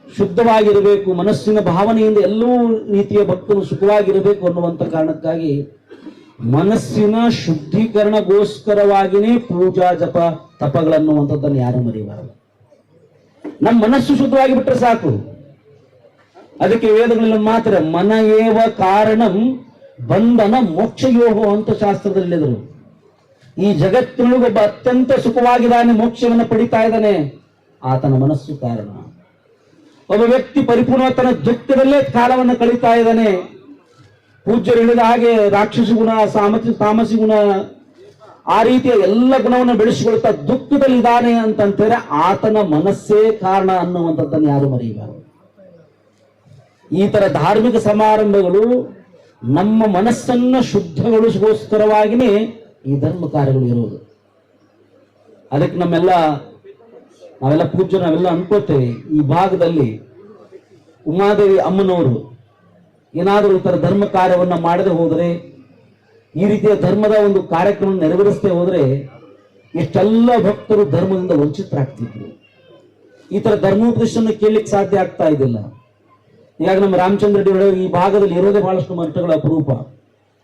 ಶುದ್ಧವಾಗಿರಬೇಕು, ಮನಸ್ಸಿನ ಭಾವನೆಯಿಂದ ಎಲ್ಲೂ ರೀತಿಯ ಭಕ್ತನು ಸುಖವಾಗಿರಬೇಕು ಅನ್ನುವಂತ ಕಾರಣಕ್ಕಾಗಿ ಮನಸ್ಸಿನ ಶುದ್ಧೀಕರಣಗೋಸ್ಕರವಾಗಿಯೇ ಪೂಜಾ ಜಪ ತಪಗಳನ್ನುವಂಥದ್ದನ್ನು ಯಾರು ಮರೆಯಬಾರದು. ನಮ್ಮ ಮನಸ್ಸು ಶುದ್ಧವಾಗಿ ಬಿಟ್ಟರೆ ಸಾಕು. ಅದಕ್ಕೆ ವೇದಗಳಲ್ಲಿ ಮಾತ್ರ ಮನ ಏವ ಕಾರಣಂ ಬಂಧನ ಮೋಕ್ಷಯೋಹೋ ಅಂತ ಶಾಸ್ತ್ರದಲ್ಲಿದ್ರು. ಈ ಜಗತ್ತಿನೊಳಗೆ ಒಬ್ಬ ಅತ್ಯಂತ ಸುಖವಾಗಿದ್ದಾನೆ, ಮೋಕ್ಷವನ್ನು ಪಡಿತಾ ಇದ್ದಾನೆ, ಆತನ ಮನಸ್ಸು ಕಾರಣ. ಒಬ್ಬ ವ್ಯಕ್ತಿ ಪರಿಪೂರ್ಣ ತನ್ನ ದುಃಖದಲ್ಲೇ ಕಾಲವನ್ನು ಕಳೀತಾ ಇದ್ದಾನೆ. ಪೂಜ್ಯರು ಹೇಳಿದ ಹಾಗೆ ರಾಕ್ಷಸ ಗುಣ, ತಾಮಸಿ ಗುಣ, ಆ ರೀತಿಯ ಎಲ್ಲ ಗುಣವನ್ನು ಬೆಳೆಸಿಕೊಳ್ತಾ ದುಃಖದಲ್ಲಿದ್ದಾನೆ ಅಂತಂತಾರೆ, ಆತನ ಮನಸ್ಸೇ ಕಾರಣ ಅನ್ನುವಂಥದ್ದನ್ನು ಯಾರು ಮರೆಯಬಾರದು. ಈ ತರ ಧಾರ್ಮಿಕ ಸಮಾರಂಭಗಳು ನಮ್ಮ ಮನಸ್ಸನ್ನ ಶುದ್ಧಗೊಳಿಸೋಸ್ಕರವಾಗಿಯೇ ಈ ಧರ್ಮ ಕಾರ್ಯಗಳು ಇರೋದು. ಅದಕ್ಕೆ ನಾವೆಲ್ಲ ಪೂಜ್ಯರು ನಾವೆಲ್ಲ ಅನ್ಕೋತೇವೆ, ಈ ಭಾಗದಲ್ಲಿ ಉಮಾದೇವಿ ಅಮ್ಮನವರು ಏನಾದರೂ ಈ ತರ ಧರ್ಮ ಕಾರ್ಯವನ್ನ ಮಾಡದೆ ಹೋದರೆ, ಈ ರೀತಿಯ ಧರ್ಮದ ಒಂದು ಕಾರ್ಯಕ್ರಮ ನೆರವೇರಿಸದೆ ಹೋದ್ರೆ ಎಷ್ಟೆಲ್ಲ ಭಕ್ತರು ಧರ್ಮದಿಂದ ವಂಚಿತರಾಗ್ತಿದ್ರು. ಈ ತರ ಧರ್ಮೋಪದೇಶವನ್ನು ಕೇಳಲಿಕ್ಕೆ ಸಾಧ್ಯ ಆಗ್ತಾ ಇದ್ದಿಲ್ಲ. ಈಗ ನಮ್ಮ ರಾಮಚಂದ್ರ ರೆಡ್ಡಿ ಒಳಗೆ ಈ ಭಾಗದಲ್ಲಿ ಇರೋದೇ ಬಹಳಷ್ಟು ಮಠಗಳ ಅಪರೂಪ.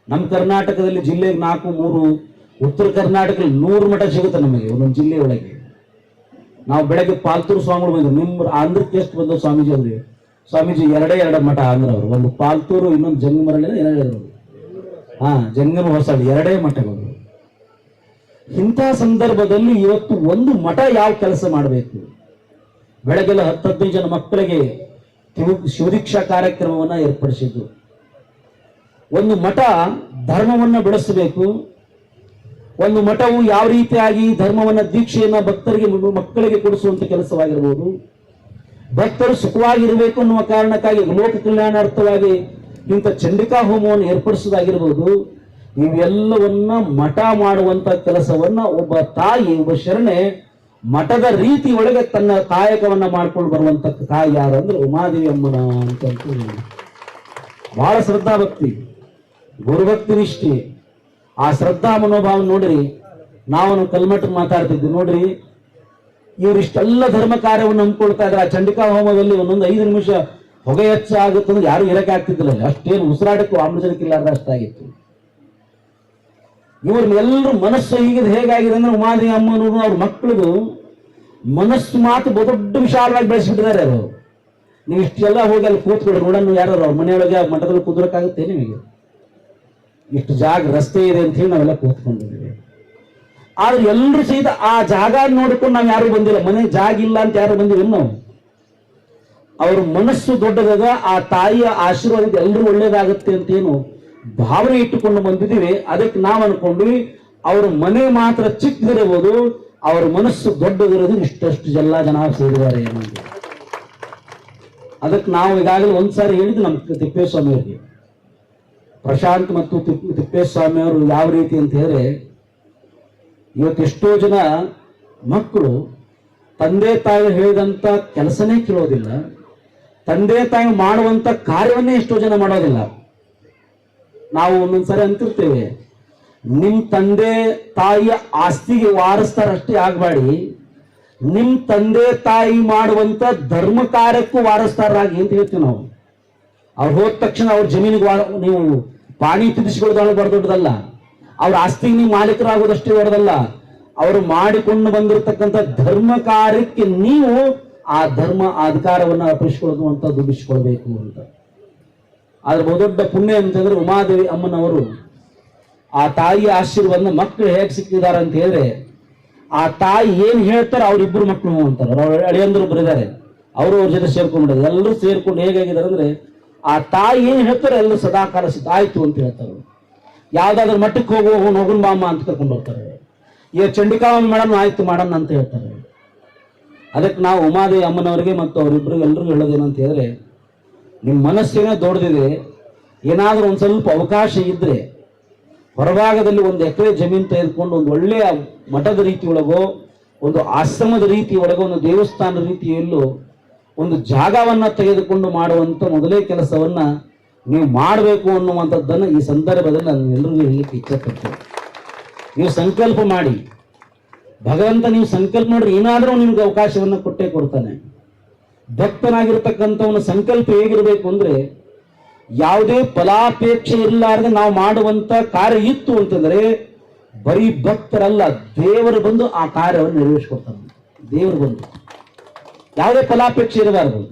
ನಮ್ಮ ಕರ್ನಾಟಕದಲ್ಲಿ ಜಿಲ್ಲೆಗೆ 4-3, ಉತ್ತರ ಕರ್ನಾಟಕದಲ್ಲಿ 100 ಮಠ ಸಿಗುತ್ತೆ ನಮಗೆ ಒಂದೊಂದು ಜಿಲ್ಲೆ ಒಳಗೆ. ನಾವು ಬೆಳಗ್ಗೆ ಪಾಲ್ತೂರು ಸ್ವಾಮಿಗಳು ಬಂದ್ರು, ನಿಮ್ಮ ಆಂಧ್ರಕ್ಕೆ ಎಷ್ಟು ಬಂದವು ಸ್ವಾಮೀಜಿ ಅಂದ್ರೆ? ಸ್ವಾಮೀಜಿ 2 ಮಠ ಆಂಧ್ರ ಅವರು, ಒಂದು ಪಾಲ್ತೂರು, ಇನ್ನೊಂದು ಜಂಗಮರಳ್ಳಿ, ಜಂಗಮ ಹೊಸಳ್ಳಿ, 2 ಮಠಗಳು. ಇಂಥ ಸಂದರ್ಭದಲ್ಲಿ ಇವತ್ತು ಒಂದು ಮಠ ಯಾವ ಕೆಲಸ ಮಾಡಬೇಕು? ಬೆಳಗ್ಗೆಲ್ಲ 10-15 ಜನ ಮಕ್ಕಳಿಗೆ ಶಿವದೀಕ್ಷಾ ಕಾರ್ಯಕ್ರಮವನ್ನ ಏರ್ಪಡಿಸಿದ್ರು. ಒಂದು ಮಠ ಧರ್ಮವನ್ನ ಬೆಳೆಸಬೇಕು. ಒಂದು ಮಠವು ಯಾವ ರೀತಿಯಾಗಿ ಧರ್ಮವನ್ನ ದೀಕ್ಷೆಯನ್ನ ಭಕ್ತರಿಗೆ ಮಕ್ಕಳಿಗೆ ಕೊಡಿಸುವಂತ ಕೆಲಸವಾಗಿರ್ಬೋದು. ಭಕ್ತರು ಸುಖವಾಗಿರಬೇಕು ಅನ್ನುವ ಕಾರಣಕ್ಕಾಗಿ ಲೋಕ ಕಲ್ಯಾಣಾರ್ಥವಾಗಿ ಇಂಥ ಚಂಡಿಕಾ ಹೋಮವನ್ನು ಏರ್ಪಡಿಸೋದಾಗಿರ್ಬೋದು. ಇವೆಲ್ಲವನ್ನ ಮಠ ಮಾಡುವಂತ ಕೆಲಸವನ್ನ ಒಬ್ಬ ತಾಯಿ, ಒಬ್ಬ ಶರಣೆ ಮಠದ ರೀತಿ ಒಳಗೆ ತನ್ನ ಕಾಯಕವನ್ನ ಮಾಡ್ಕೊಂಡು ಬರುವಂತ ತಾಯಿ ಯಾರಂದ್ರೆ ಉಮಾದೇವಿ ಅಮ್ಮನ ಅಂತ ಬಹಳ ಶ್ರದ್ಧಾ ಭಕ್ತಿ, ಗುರುಭಕ್ತಿ ನಿಷ್ಠೆ. ಆ ಶ್ರದ್ಧಾ ಮನೋಭಾವ ನೋಡ್ರಿ. ನಾವು ಕಲ್ಮಠಕ್ಕೆ ಮಾತಾಡ್ತಿದ್ವಿ ನೋಡ್ರಿ, ಇವರಿಷ್ಟೆಲ್ಲ ಧರ್ಮ ಕಾರ್ಯವನ್ನು ನಂಬ್ಕೊಳ್ತಾ ಇದ್ರೆ ಆ ಚಂಡಿಕಾ ಹೋಮದಲ್ಲಿ ಒಂದೊಂದು 5 ನಿಮಿಷ ಹೊಗೆ ಹೆಚ್ಚಾಗುತ್ತಂದ್ರೆ ಯಾರು ಇರಕ್ಕೆ ಆಗ್ತಿದ್ದಿಲ್ಲ. ಅಷ್ಟೇನು ಉಸಿರಾಟಕ್ಕೂ ಆಮ್ಲಜನಕ ಇಲ್ಲಾರ್ದ ಅಷ್ಟಾಗಿತ್ತು. ಇವ್ರನ್ನೆಲ್ಲರೂ ಮನಸ್ಸು ಹೇಗಾಗಿದೆ ಅಂದ್ರೆ ಉಮಾದೇವಿ ಅಮ್ಮನವರು ಅವ್ರ ಮಕ್ಕಳದು ಮನಸ್ಸು ಮಾತು ದೊಡ್ಡ ವಿಶಾಲವಾಗಿ ಬೆಳೆಸಿಬಿಟ್ಟಿದ್ದಾರೆ. ಅವರು ನೀವು ಇಷ್ಟೆಲ್ಲ ಹೋಗಿ ಅಲ್ಲಿ ಕೂತ್ಕೊಡ್ರಿ ನೋಡೋಣ, ಯಾರು ಅವ್ರ ಮನೆಯೊಳಗೆ ಮಠದಲ್ಲಿ ಕೂತ್ಕೊಳಕ್ಕಾಗುತ್ತೆ ನಿಮಗೆ? ಇಷ್ಟು ಜಾಗ ರಸ್ತೆ ಇದೆ ಅಂತ ಹೇಳಿ ನಾವೆಲ್ಲ ಕೂತ್ಕೊಂಡಿದ್ದೀವಿ. ಆದ್ರೆ ಎಲ್ಲರೂ ಸಹಿತ ಆ ಜಾಗ ನೋಡ್ಕೊಂಡು ನಾವು ಯಾರು ಬಂದಿಲ್ಲ, ಮನೆ ಜಾಗ ಇಲ್ಲ ಅಂತ ಯಾರು ಬಂದಿಲ್ಲ ನಾವು. ಅವ್ರ ಮನಸ್ಸು ದೊಡ್ಡದಾಗ ಆ ತಾಯಿಯ ಆಶೀರ್ವಾದ ಎಲ್ಲರೂ ಒಳ್ಳೇದಾಗುತ್ತೆ ಅಂತೇನು ಭಾವನೆ ಇಟ್ಟುಕೊಂಡು ಬಂದಿದ್ದೀವಿ. ಅದಕ್ಕೆ ನಾವು ಅನ್ಕೊಂಡ್ವಿ ಅವ್ರ ಮನೆ ಮಾತ್ರ ಚಿಕ್ಕದಿರಬಹುದು, ಅವ್ರ ಮನಸ್ಸು ದೊಡ್ಡದಿರೋದು ಇಷ್ಟಷ್ಟು ಜನ ಸೇರಿದ್ದಾರೆ ಅನ್ನೋದು. ಅದಕ್ಕೆ ನಾವು ಈಗಾಗಲೇ ಒಂದ್ಸಾರಿ ಹೇಳಿದ್ವಿ ನಮ್ಮ ತಿಪ್ಪೇಸ್ವಾಮಿ ಅವರಿಗೆ, ಪ್ರಶಾಂತ್ ಮತ್ತು ತಿಪ್ಪೇಸ್ವಾಮಿ ಅವರು ಯಾವ ರೀತಿ ಅಂತ ಹೇಳಿದ್ರೆ, ಇವತ್ತು ಎಷ್ಟೋ ಜನ ಮಕ್ಕಳು ತಂದೆ ತಾಯಿ ಹೇಳಿದಂತ ಕೆಲಸನೇ ಕೇಳೋದಿಲ್ಲ, ತಂದೆ ತಾಯಿ ಮಾಡುವಂತ ಕಾರ್ಯವನ್ನೇ ಎಷ್ಟೋ ಜನ ಮಾಡೋದಿಲ್ಲ. ನಾವು ಒಂದೊಂದ್ಸರಿ ಅಂತಿರ್ತೇವೆ, ನಿಮ್ ತಂದೆ ತಾಯಿಯ ಆಸ್ತಿಗೆ ವಾರಸ್ತಾರಷ್ಟೇ ಆಗಬೇಡಿ, ನಿಮ್ ತಂದೆ ತಾಯಿ ಮಾಡುವಂತ ಧರ್ಮ ಕಾರ್ಯಕ್ಕೂ ವಾರಸ್ತಾರಾಗಿ ಅಂತ ಹೇಳ್ತೀವಿ ನಾವು. ಅವ್ರು ಹೋದ ತಕ್ಷಣ ಅವ್ರ ಜಮೀನಿಗೆ ನೀವು ಪಾಣಿ ತಿದ್ದಿಸಿಕೊಳ್ಳೋದು ಬಹಳ ದೊಡ್ಡದಲ್ಲ, ಅವ್ರ ಆಸ್ತಿಗೆ ನೀವು ಮಾಲೀಕರಾಗೋದಷ್ಟೇ ದೊಡ್ಡದಲ್ಲ. ಅವರು ಮಾಡಿಕೊಂಡು ಬಂದಿರತಕ್ಕಂಥ ಧರ್ಮ ಕಾರ್ಯಕ್ಕೆ ನೀವು ಆ ಧರ್ಮ ಅಧಿಕಾರವನ್ನ ಅರ್ಪಿಸಿಕೊಳ್ಳೋದು ಅಂತ ದುಡ್ಡಿಸಿಕೊಳ್ಬೇಕು ಅಂತ. ಆದ್ರೆ ಬಹುದೊಡ್ಡ ಪುಣ್ಯ ಅಂತಂದ್ರೆ ಉಮಾದೇವಿ ಅಮ್ಮನವರು ಆ ತಾಯಿಯ ಆಶೀರ್ವಾದ ಮಕ್ಕಳು ಹೇಗೆ ಸಿಕ್ಕಿದ್ದಾರೆ ಅಂತ ಹೇಳಿದ್ರೆ, ಆ ತಾಯಿ ಏನ್ ಹೇಳ್ತಾರೆ ಅವ್ರಿಬ್ರು ಮಕ್ಕಳು ಅಂತಾರೆ. ಅವ್ರ ಅಳಿಯಂದ್ರು ಬರಿದ್ದಾರೆ, ಅವರು ಅವ್ರ ಜೊತೆ ಸೇರ್ಕೊಂಡ್ಬಿಟ್ಟಿದ್ದಾರೆ. ಎಲ್ಲರೂ ಸೇರ್ಕೊಂಡು ಹೇಗಾಗಿದ್ದಾರೆ ಅಂದ್ರೆ, ಆ ತಾಯಿ ಏನ್ ಹೇಳ್ತಾರೆ ಎಲ್ಲರೂ ಸದಾಕಾಲ ಆಯ್ತು ಅಂತ ಹೇಳ್ತಾರೆ. ಯಾವ್ದಾದ್ರು ಮಟ್ಟಕ್ಕೆ ಹೋಗೋಣ ಬಾಮ್ಮ ಅಂತ ಕರ್ಕೊಂಡು ಹೋಗ್ತಾರೆ. ಈಗ ಚಂಡಿಕಾ ಮೇಡಮ್ ಆಯ್ತು ಮಾಡೋಣ ಅಂತ ಹೇಳ್ತಾರೆ. ಅದಕ್ಕೆ ನಾವು ಉಮಾದೇವಿ ಅಮ್ಮನವರಿಗೆ ಮತ್ತು ಅವರಿಬ್ಬರಿಗೆ ಎಲ್ರಿಗೂ ಹೇಳೋದೇನಂತ ಹೇಳಿದ್ರೆ, ನಿಮ್ಮ ಮನಸ್ಸೇನೋ ದೊಡ್ಡದಿದೆ, ಏನಾದ್ರೂ ಒಂದ್ ಸ್ವಲ್ಪ ಅವಕಾಶ ಇದ್ರೆ ಹೊರಭಾಗದಲ್ಲಿ 1 ಎಕರೆ ಜಮೀನು ತೆಗೆದುಕೊಂಡು ಒಂದು ಒಳ್ಳೆಯ ಮಠದ ರೀತಿಯೊಳಗೋ ಒಂದು ಆಶ್ರಮದ ರೀತಿಯೊಳಗೋ ಒಂದು ದೇವಸ್ಥಾನದ ರೀತಿಯಲ್ಲೂ ಒಂದು ಜಾಗವನ್ನ ತೆಗೆದುಕೊಂಡು ಮಾಡುವಂತ ಮೊದಲೇ ಕೆಲಸವನ್ನ ನೀವು ಮಾಡಬೇಕು ಅನ್ನುವಂಥದ್ದನ್ನು ಈ ಸಂದರ್ಭದಲ್ಲಿ ನಾನು ಎಲ್ಲರಿಗೂ ಹೇಳಲಿಕ್ಕೆ ಇಚ್ಛೆ ಪಡ್ತೇನೆ. ನೀವು ಸಂಕಲ್ಪ ಮಾಡಿ, ಭಗವಂತ ನೀವು ಸಂಕಲ್ಪ ಮಾಡ್ರಿ ಏನಾದರೂ ನಿಮ್ಗೆ ಅವಕಾಶವನ್ನು ಕೊಟ್ಟೇ ಕೊಡ್ತಾನೆ. ಭಕ್ತನಾಗಿರ್ತಕ್ಕಂಥವನ ಸಂಕಲ್ಪ ಹೇಗಿರಬೇಕು ಅಂದ್ರೆ ಯಾವುದೇ ಫಲಾಪೇಕ್ಷೆ ಇರಲಾರದೆ ನಾವು ಮಾಡುವಂತ ಕಾರ್ಯ ಇತ್ತು ಅಂತಂದ್ರೆ ಬರೀ ಭಕ್ತರಲ್ಲ, ದೇವರು ಬಂದು ಆ ಕಾರ್ಯವನ್ನು ನೆರವೇರಿಸಿಕೊಡ್ತಾನೆ. ದೇವರು ಬಂದು ಯಾವುದೇ ಫಲಾಪೇಕ್ಷೆ ಇರಬಾರದು.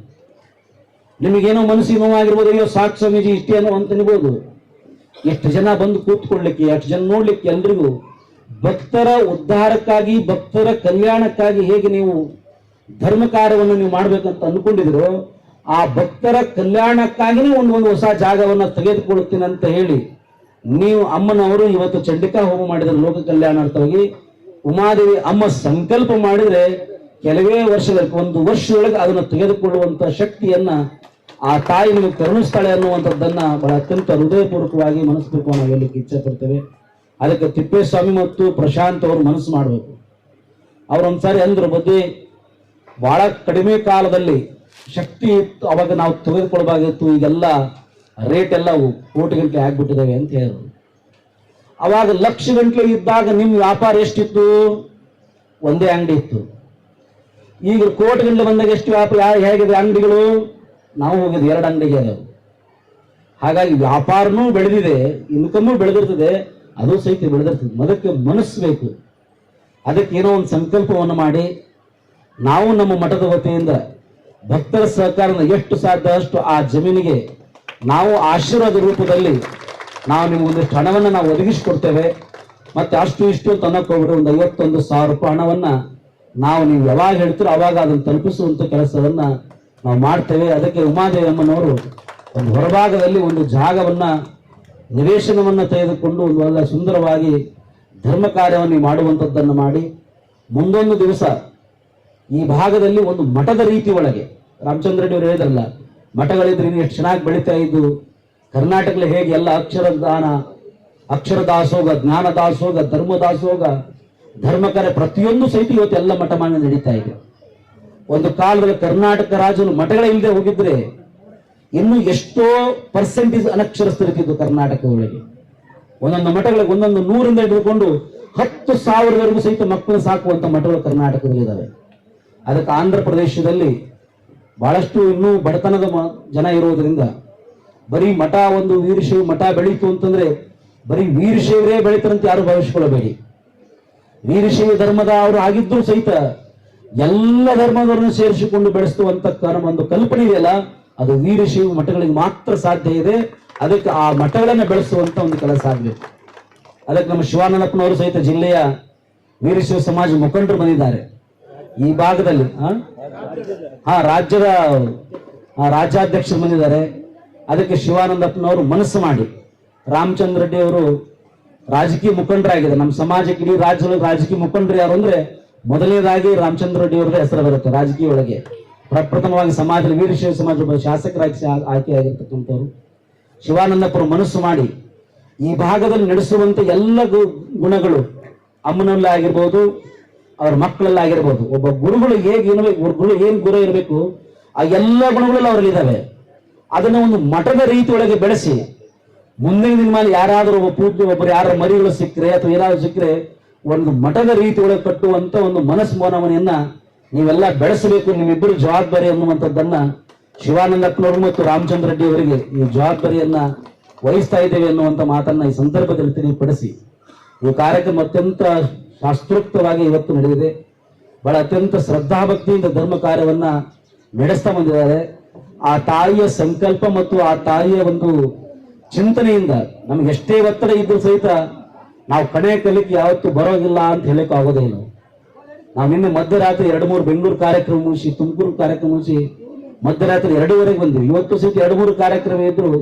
ನಿಮಗೇನೋ ಮನಸ್ಸಿಗೆ ನೋವಾಗಿರ್ಬೋದು, ಅಯ್ಯೋ ಸಾಕು ಸ್ವಾಮೀಜಿ ಇಷ್ಟೇ ಅನ್ನೋ ಅಂತ ಅನ್ಬೋದು. ಎಷ್ಟು ಜನ ಬಂದು ಕೂತ್ಕೊಳ್ಳಿಕ್ಕೆ, ಎಷ್ಟು ಜನ ನೋಡ್ಲಿಕ್ಕೆ, ಎಲ್ರಿಗೂ ಭಕ್ತರ ಉದ್ಧಾರಕ್ಕಾಗಿ ಭಕ್ತರ ಕಲ್ಯಾಣಕ್ಕಾಗಿ ಹೇಗೆ ನೀವು ಧರ್ಮ ಕಾರ್ಯವನ್ನು ನೀವು ಮಾಡ್ಬೇಕಂತ ಅನ್ಕೊಂಡಿದ್ರು, ಆ ಭಕ್ತರ ಕಲ್ಯಾಣಕ್ಕಾಗಿನೇ ಒಂದು ಹೊಸ ಜಾಗವನ್ನು ತೆಗೆದುಕೊಳ್ಳುತ್ತೀನಿ ಅಂತ ಹೇಳಿ ನೀವು ಅಮ್ಮನವರು ಇವತ್ತು ಚಂಡಿಕಾ ಹೋಮ ಮಾಡಿದ್ರೆ ಲೋಕ ಕಲ್ಯಾಣಾರ್ಥವಾಗಿ ಉಮಾದೇವಿ ಅಮ್ಮ ಸಂಕಲ್ಪ ಮಾಡಿದ್ರೆ ಕೆಲವೇ ವರ್ಷದಲ್ಲಿ 1 ವರ್ಷದೊಳಗೆ ಅದನ್ನು ತೆಗೆದುಕೊಳ್ಳುವಂತ ಶಕ್ತಿಯನ್ನ ಆ ತಾಯಿ ನಿಮಗೆ ಕರುಣಿಸ್ತಾಳೆ ಅನ್ನುವಂಥದ್ದನ್ನ ಬಹಳ ಅತ್ಯಂತ ಹೃದಯಪೂರ್ವಕವಾಗಿ ಮನಸ್ಪೂರ್ವಕವಾಗಿ ನಾವು ಹೇಳಲಿಕ್ಕೆ ಇಚ್ಛೆ ಪಡ್ತೇವೆ. ಅದಕ್ಕೆ ತಿಪ್ಪೇಸ್ವಾಮಿ ಮತ್ತು ಪ್ರಶಾಂತ್ ಅವರು ಮನಸ್ಸು ಮಾಡಬೇಕು. ಅವ್ರು ಒಂದ್ಸಾರಿ ಅಂದ್ರು, ಬುದ್ಧಿ ಬಹಳ ಕಡಿಮೆ ಕಾಲದಲ್ಲಿ ಶಕ್ತಿ ಇತ್ತು, ಅವಾಗ ನಾವು ತೆಗೆದುಕೊಳ್ಬಾಗಿತ್ತು, ಈಗೆಲ್ಲ ರೇಟ್ ಎಲ್ಲ ಕೋಟಿ ಗಂಟೆ ಆಗ್ಬಿಟ್ಟಿದ್ದಾವೆ ಅಂತ ಹೇಳಿದ್ರು. ಅವಾಗ ಲಕ್ಷ ಗಂಟೆ ಇದ್ದಾಗ ನಿಮ್ಮ ವ್ಯಾಪಾರ ಎಷ್ಟಿತ್ತು? ಒಂದೇ ಅಂಗಡಿ ಇತ್ತು. ಈಗ ಕೋಟಿ ಗಂಟೆ ಬಂದಾಗ ಎಷ್ಟು ವ್ಯಾಪಾರ ಹೇಗಿದೆ ಅಂಗಡಿಗಳು? ನಾವು ಹೋಗಿದ್ದು 2 ಅಂಗಡಿಗೆ ಅದಾವೆ. ಹಾಗಾಗಿ ವ್ಯಾಪಾರನೂ ಬೆಳೆದಿದೆ, ಇನ್ಕಮ್ಮು ಬೆಳೆದಿರ್ತದೆ, ಅದು ಸಹಿತ ಬೆಳೆದಿರ್ತದೆ. ಅದಕ್ಕೆ ಮನಸ್ಸು ಬೇಕು. ಅದಕ್ಕೆ ಏನೋ ಒಂದು ಸಂಕಲ್ಪವನ್ನು ಮಾಡಿ ನಾವು ನಮ್ಮ ಮಠದ ವತಿಯಿಂದ ಭಕ್ತರ ಸಹಕಾರದ ಎಷ್ಟು ಸಾಧ್ಯ ಅಷ್ಟು ಆ ಜಮೀನಿಗೆ ನಾವು ಆಶೀರ್ವಾದ ರೂಪದಲ್ಲಿ ನಾವು ನಿಮಗೊಂದಿಷ್ಟು ಹಣವನ್ನು ನಾವು ಒದಗಿಸಿಕೊಡ್ತೇವೆ. ಮತ್ತೆ ಅಷ್ಟು ಇಷ್ಟು ಅಂತ ಅನ್ನೋಕೋಗ್ಬಿಟ್ಟು ಒಂದು 51,000 ರೂಪಾಯಿ ಹಣವನ್ನ ನಾವು ನೀವು ಯಾವಾಗ ಹೇಳ್ತೀರೋ ಅವಾಗ ಅದನ್ನು ತಲುಪಿಸುವಂತ ಕೆಲಸವನ್ನ ನಾವು ಮಾಡ್ತೇವೆ. ಅದಕ್ಕೆ ಉಮಾದೇವಿ ಅಮ್ಮನವರು ಒಂದು ಹೊರಭಾಗದಲ್ಲಿ ಒಂದು ಜಾಗವನ್ನ ನಿವೇಶನವನ್ನ ತೆಗೆದುಕೊಂಡು ಒಂದು ಒಳ್ಳೆ ಸುಂದರವಾಗಿ ಧರ್ಮ ಕಾರ್ಯವನ್ನು ಮಾಡುವಂಥದ್ದನ್ನು ಮಾಡಿ ಮುಂದೊಂದು ದಿವಸ ಈ ಭಾಗದಲ್ಲಿ ಒಂದು ಮಠದ ರೀತಿ ಒಳಗೆ ರಾಮಚಂದ್ರ ರೆಡ್ಡಿ ಅವರು ಹೇಳಿದ್ರಲ್ಲ, ಮಠಗಳಿದ್ರೆ ಇನ್ನು ಎಷ್ಟು ಚೆನ್ನಾಗಿ ಬೆಳೀತಾ ಇದ್ದು, ಕರ್ನಾಟಕದಲ್ಲಿ ಹೇಗೆ ಎಲ್ಲ ಅಕ್ಷರದಾನ, ಅಕ್ಷರ ದಾಸೋಗ, ಜ್ಞಾನ ದಾಸೋಗ, ಧರ್ಮ ದಾಸೋಗ, ಧರ್ಮ ಕಾರ್ಯ ಪ್ರತಿಯೊಂದು ಸಹಿತ ಇವತ್ತು ಎಲ್ಲ ಮಠ ಮಾಡಿ ನಡೀತಾ ಇದೆ. ಒಂದು ಕಾಲದಲ್ಲಿ ಕರ್ನಾಟಕ ರಾಜ್ಯದ ಮಠಗಳೇ ಇಲ್ಲದೆ ಹೋಗಿದ್ರೆ ಇನ್ನು ಎಷ್ಟೋ ಪರ್ಸೆಂಟೇಜ್ ಅನಕ್ಷರಸ್ಥರಿದ್ದು ಕರ್ನಾಟಕ ಒಳಗೆ. ಒಂದೊಂದು ಮಠಗಳಿಗೆ 100ರಿಂದ ಹಿಡಿದುಕೊಂಡು 10,000ವರೆಗೂ ಸಹಿತ ಮಕ್ಕಳು ಸಾಕುವಂತ ಮಠಗಳು ಕರ್ನಾಟಕದಲ್ಲಿ ಇದ್ದಾವೆ. ಅದಕ್ಕೆ ಆಂಧ್ರ ಪ್ರದೇಶದಲ್ಲಿ ಬಹಳಷ್ಟು ಇನ್ನೂ ಬಡತನದ ಜನ ಇರೋದ್ರಿಂದ ಬರೀ ಮಠ ಒಂದು ವೀರಶೈವ ಮಠ ಬೆಳೀತು ಅಂತಂದ್ರೆ ಬರೀ ವೀರಶೈವರೇ ಬೆಳೀತಾರಂತ ಯಾರು ಭಾವಿಸ್ಕೊಳ್ಳಬೇಡಿ. ವೀರಶೈವ ಧರ್ಮದ ಅವರು ಆಗಿದ್ರು ಸಹಿತ ಎಲ್ಲ ಧರ್ಮದವರನ್ನು ಸೇರಿಸಿಕೊಂಡು ಬೆಳೆಸುವಂತ ಒಂದು ಕಲ್ಪನೆ ಇದೆಯಲ್ಲ, ಅದು ವೀರಶೈವ ಮಠಗಳಿಗೆ ಮಾತ್ರ ಸಾಧ್ಯ ಇದೆ. ಅದಕ್ಕೆ ಆ ಮಠಗಳನ್ನು ಬೆಳೆಸುವಂತ ಒಂದು ಕೆಲಸ ಆಗಬೇಕು. ಅದಕ್ಕೆ ನಮ್ಮ ಶಿವಾನಂದಪ್ಪನವರು ಸಹಿತ ಜಿಲ್ಲೆಯ ವೀರಶೈವ ಸಮಾಜ ಮುಖಂಡರು ಬಂದಿದ್ದಾರೆ ಈ ಭಾಗದಲ್ಲಿ. ರಾಜ್ಯದ ರಾಜ್ಯಾಧ್ಯಕ್ಷರು ಬಂದಿದ್ದಾರೆ. ಅದಕ್ಕೆ ಶಿವಾನಂದಪ್ಪನವರು ಮನಸ್ಸು ಮಾಡಿ, ರಾಮಚಂದ್ರ ರೆಡ್ಡಿ ಅವರು ರಾಜಕೀಯ ಮುಖಂಡರಾಗಿದ್ದಾರೆ. ನಮ್ಮ ಸಮಾಜಕ್ಕೆ ಇಡೀ ರಾಜ್ಯದ ರಾಜಕೀಯ ಮುಖಂಡರು ಯಾರು ಅಂದ್ರೆ ಮೊದಲನೇದಾಗಿ ರಾಮಚಂದ್ರ ರೆಡ್ಡಿ ಅವರದೇ ಹೆಸರು ಬರುತ್ತೆ ರಾಜಕೀಯ ಒಳಗೆ. ಪ್ರಪ್ರಥಮವಾಗಿ ಸಮಾಜದಲ್ಲಿ ವೀರಶೈವ ಸಮಾಜ ಶಾಸಕರಾಗಿ ಆಯ್ಕೆಯಾಗಿರ್ತಕ್ಕಂಥವ್ರು ಶಿವಾನಂದಪ್ಪರು ಮನಸ್ಸು ಮಾಡಿ ಈ ಭಾಗದಲ್ಲಿ ನಡೆಸುವಂತ ಎಲ್ಲ ಗುಣಗಳು ಅಮ್ಮನಲ್ಲಿ ಆಗಿರ್ಬೋದು, ಅವ್ರ ಮಕ್ಕಳಲ್ಲಿ ಆಗಿರ್ಬೋದು. ಒಬ್ಬ ಗುರುಗಳು ಹೇಗೆ ಇರಬೇಕು, ಗುರು ಏನ್ ಗುರು ಇರಬೇಕು, ಆ ಎಲ್ಲ ಗುಣಗಳು ಅವರಲ್ಲಿ ಇದಾವೆ. ಅದನ್ನ ಒಂದು ಮಠದ ರೀತಿ ಒಳಗೆ ಬೆಳೆಸಿ ಮುಂದಿನ ದಿನಮಾನ ಯಾರಾದರೂ ಒಬ್ಬ ಪೂಜ್ಯ ಒಬ್ಬರು ಯಾರ ಮರಿಗಳು ಸಿಕ್ಕರೆ ಅಥವಾ ಏನಾದ್ರು ಸಿಕ್ಕರೆ ಒಂದು ಮಠದ ರೀತಿ ಒಳಗೆ ಕಟ್ಟುವಂತ ಒಂದು ಮನಸ್ಮೋನವನೆಯನ್ನ ನೀವೆಲ್ಲ ಬೆಳೆಸಬೇಕು. ನಿಮ್ಮಿಬ್ಬರು ಜವಾಬ್ದಾರಿ ಅನ್ನುವಂಥದ್ದನ್ನ ಶಿವಾನಂದಪ್ಪನವರು ಮತ್ತು ರಾಮಚಂದ್ರ ರೆಡ್ಡಿ ಅವರಿಗೆ ಈ ಜವಾಬ್ದಾರಿಯನ್ನ ವಹಿಸ್ತಾ ಇದ್ದೇವೆ ಅನ್ನುವಂಥ ಮಾತನ್ನ ಈ ಸಂದರ್ಭದಲ್ಲಿ ತಿಳಿಪಡಿಸಿ ಈ ಕಾರ್ಯಕ್ರಮ ಅತ್ಯಂತ ಶಾಸ್ತ್ರೋಕ್ತವಾಗಿ ಇವತ್ತು ನಡೆದಿದೆ. ಬಹಳ ಅತ್ಯಂತ ಶ್ರದ್ಧಾಭಕ್ತಿಯಿಂದ ಧರ್ಮ ಕಾರ್ಯವನ್ನ ನಡೆಸ್ತಾ ಬಂದಿದ್ದಾರೆ. ಆ ತಾಯಿಯ ಸಂಕಲ್ಪ ಮತ್ತು ಆ ತಾಯಿಯ ಒಂದು ಚಿಂತನೆಯಿಂದ ನಮ್ಗೆ ಎಷ್ಟೇ ಒತ್ತಡ ಇದ್ರೂ ಸಹಿತ ನಾವು ಕಡೆ ಕಲಿಕೆ ಯಾವತ್ತೂ ಬರೋಗಿಲ್ಲ ಅಂತ ಹೇಳಕ್ ಆಗೋದೇ ಇಲ್ಲ. ನಾವು ನಿನ್ನೆ ಮಧ್ಯರಾತ್ರಿ 2-3 ಬೆಂಗಳೂರು ಕಾರ್ಯಕ್ರಮ ಮುಗಿಸಿ, ತುಮಕೂರು ಕಾರ್ಯಕ್ರಮ ಮುಗಿಸಿ ಮಧ್ಯರಾತ್ರಿ 2:30 ಬಂದ್ವಿ. ಇವತ್ತು ಸಹಿತ 2-3 ಕಾರ್ಯಕ್ರಮ ಇದ್ರು.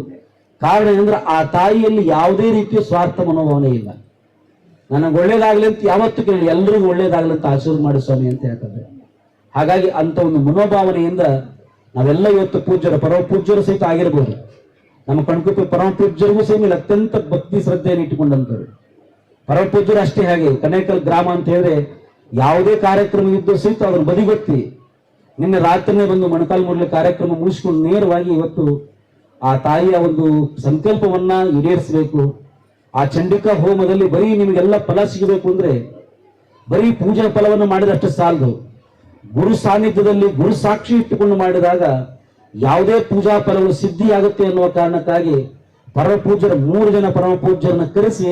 ಕಾರಣ ಏನಂದ್ರೆ ಆ ತಾಯಿಯಲ್ಲಿ ಯಾವುದೇ ರೀತಿಯ ಸ್ವಾರ್ಥ ಮನೋಭಾವನೆ ಇಲ್ಲ. ನನಗೆ ಒಳ್ಳೇದಾಗ್ಲಿ ಅಂತ ಯಾವತ್ತೂ ಕೇಳಿ, ಎಲ್ರಿಗೂ ಒಳ್ಳೇದಾಗ್ಲಿ ಅಂತ ಆಶೀರ್ವಾದ ಮಾಡಿ ಸ್ವಾಮಿ ಅಂತ ಹೇಳ್ತಾರೆ. ಹಾಗಾಗಿ ಅಂತ ಒಂದು ಮನೋಭಾವನೆಯಿಂದ ನಾವೆಲ್ಲ ಇವತ್ತು ಪೂಜ್ಯರು ಪರಮ ಪೂಜ್ಯರು ಸಹಿತ ಆಗಿರ್ಬೋದು. ನಮ್ಮ ಕಣ್ಕುಪ್ಪೆ ಪರಮ ಪೂಜ್ಯರಿಗೂ ಸೇಮ್ ಇಲ್ಲಿ ಅತ್ಯಂತ ಭಕ್ತಿ ಶ್ರದ್ಧೆಯನ್ನು ಇಟ್ಟುಕೊಂಡಂತವ್ರು. ಪರಮ ಪೂಜ್ಯರು ಅಷ್ಟೇ ಹಾಗೆ. ಕನೇಕಲ್ ಗ್ರಾಮ ಅಂತ ಹೇಳಿದ್ರೆ ಯಾವುದೇ ಕಾರ್ಯಕ್ರಮ ಇದ್ದು ಸಹಿತ ಅವ್ರ ಬದಿಗೊತ್ತಿ ನಿನ್ನೆ ರಾತ್ರಿನೇ ಬಂದು ಮೊಣಕಾಲು ಮುಡ್ಲಿ ಕಾರ್ಯಕ್ರಮ ಮುಗಿಸ್ಕೊಂಡು ನೇರವಾಗಿ ಇವತ್ತು ಆ ತಾಯಿಯ ಒಂದು ಸಂಕಲ್ಪವನ್ನ ಈಡೇರಿಸಬೇಕು. ಆ ಚಂಡಿಕಾ ಹೋಮದಲ್ಲಿ ಬರೀ ನಿಮಗೆಲ್ಲ ಫಲ ಸಿಗಬೇಕು ಅಂದ್ರೆ ಬರೀ ಪೂಜಾ ಫಲವನ್ನು ಮಾಡಿದಷ್ಟು ಸಾಲದು. ಗುರು ಸಾನ್ನಿಧ್ಯದಲ್ಲಿ ಗುರು ಸಾಕ್ಷಿ ಇಟ್ಟುಕೊಂಡು ಮಾಡಿದಾಗ ಯಾವುದೇ ಪೂಜಾ ಫಲಗಳು ಸಿದ್ಧಿಯಾಗುತ್ತೆ ಅನ್ನುವ ಕಾರಣಕ್ಕಾಗಿ ಪರಮ ಪೂಜ್ಯರ 3 ಜನ ಪರಮ ಪೂಜ್ಯರನ್ನ ಕರೆಸಿ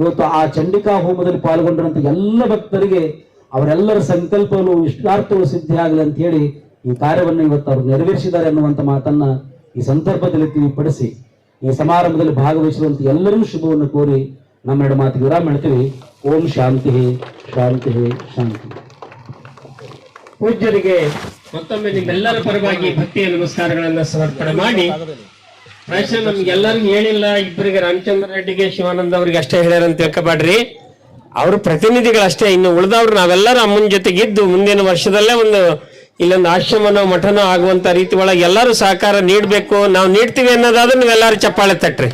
ಇವತ್ತು ಆ ಚಂಡಿಕಾ ಹೋಮದಲ್ಲಿ ಪಾಲ್ಗೊಂಡಂತ ಎಲ್ಲ ಭಕ್ತರಿಗೆ ಅವರೆಲ್ಲರ ಸಂಕಲ್ಪಗಳು ಇಷ್ಟಾರ್ಥಗಳು ಸಿದ್ಧಿ ಆಗಲಿ ಅಂತ ಹೇಳಿ ಈ ಕಾರ್ಯವನ್ನು ಇವತ್ತು ಅವರು ನೆರವೇರಿಸಿದ್ದಾರೆ ಅನ್ನುವಂಥ ಮಾತನ್ನ ಈ ಸಂದರ್ಭದಲ್ಲಿ ತಿಳಿಪಡಿಸಿ ಈ ಸಮಾರಂಭದಲ್ಲಿ ಭಾಗವಹಿಸುವಂತ ಎಲ್ಲರಿಗೂ ಶುಭವನ್ನು ಕೋರಿ ನಮ್ಮೆರಡು ಮಾತಿಗೆ ವಿರಾಮ ಹೇಳ್ತೀವಿ. ಓಂ ಶಾಂತಿ ಶಾಂತಿ ಶಾಂತಿ. ಪೂಜ್ಯರಿಗೆ ಮತ್ತೊಮ್ಮೆ ನಿಮ್ಮೆಲ್ಲರ ಪರವಾಗಿ ಭಕ್ತಿಯ ನಮಸ್ಕಾರಗಳನ್ನ ಸಮರ್ಪಣೆ ಮಾಡಿ, ಪ್ರಾಯಶಃ ನಮ್ಗೆಲ್ಲರಿಗೂ ಹೇಳಿಲ್ಲ, ಇಬ್ಬರಿಗೆ ರಾಮಚಂದ್ರ ರೆಡ್ಡಿಗೆ ಶಿವಾನಂದ ಅವರಿಗೆ ಅಷ್ಟೇ ಹೇಳ್ಯಾರ ಅಂತ ತಿಳ್ಕೊಬೇಡ್ರಿ. ಅವ್ರ ಪ್ರತಿನಿಧಿಗಳಷ್ಟೇ. ಇನ್ನು ಉಳಿದವ್ರು ನಾವೆಲ್ಲರೂ ಅಮ್ಮನ ಜೊತೆಗಿದ್ದು ಮುಂದಿನ ವರ್ಷದಲ್ಲೇ ಇಲ್ಲೊಂದು ಆಶ್ರಮನೋ ಮಠನೋ ಆಗುವಂತ ರೀತಿ ಒಳಗೆ ಎಲ್ಲರೂ ಸಹಕಾರ ನೀಡಬೇಕು. ನಾವು ನೀಡ್ತೀವಿ ಅನ್ನೋದಾದ್ರೆ ನೀವೆಲ್ಲರೂ ಚಪ್ಪಾಳೆ ತಟ್ರಿ.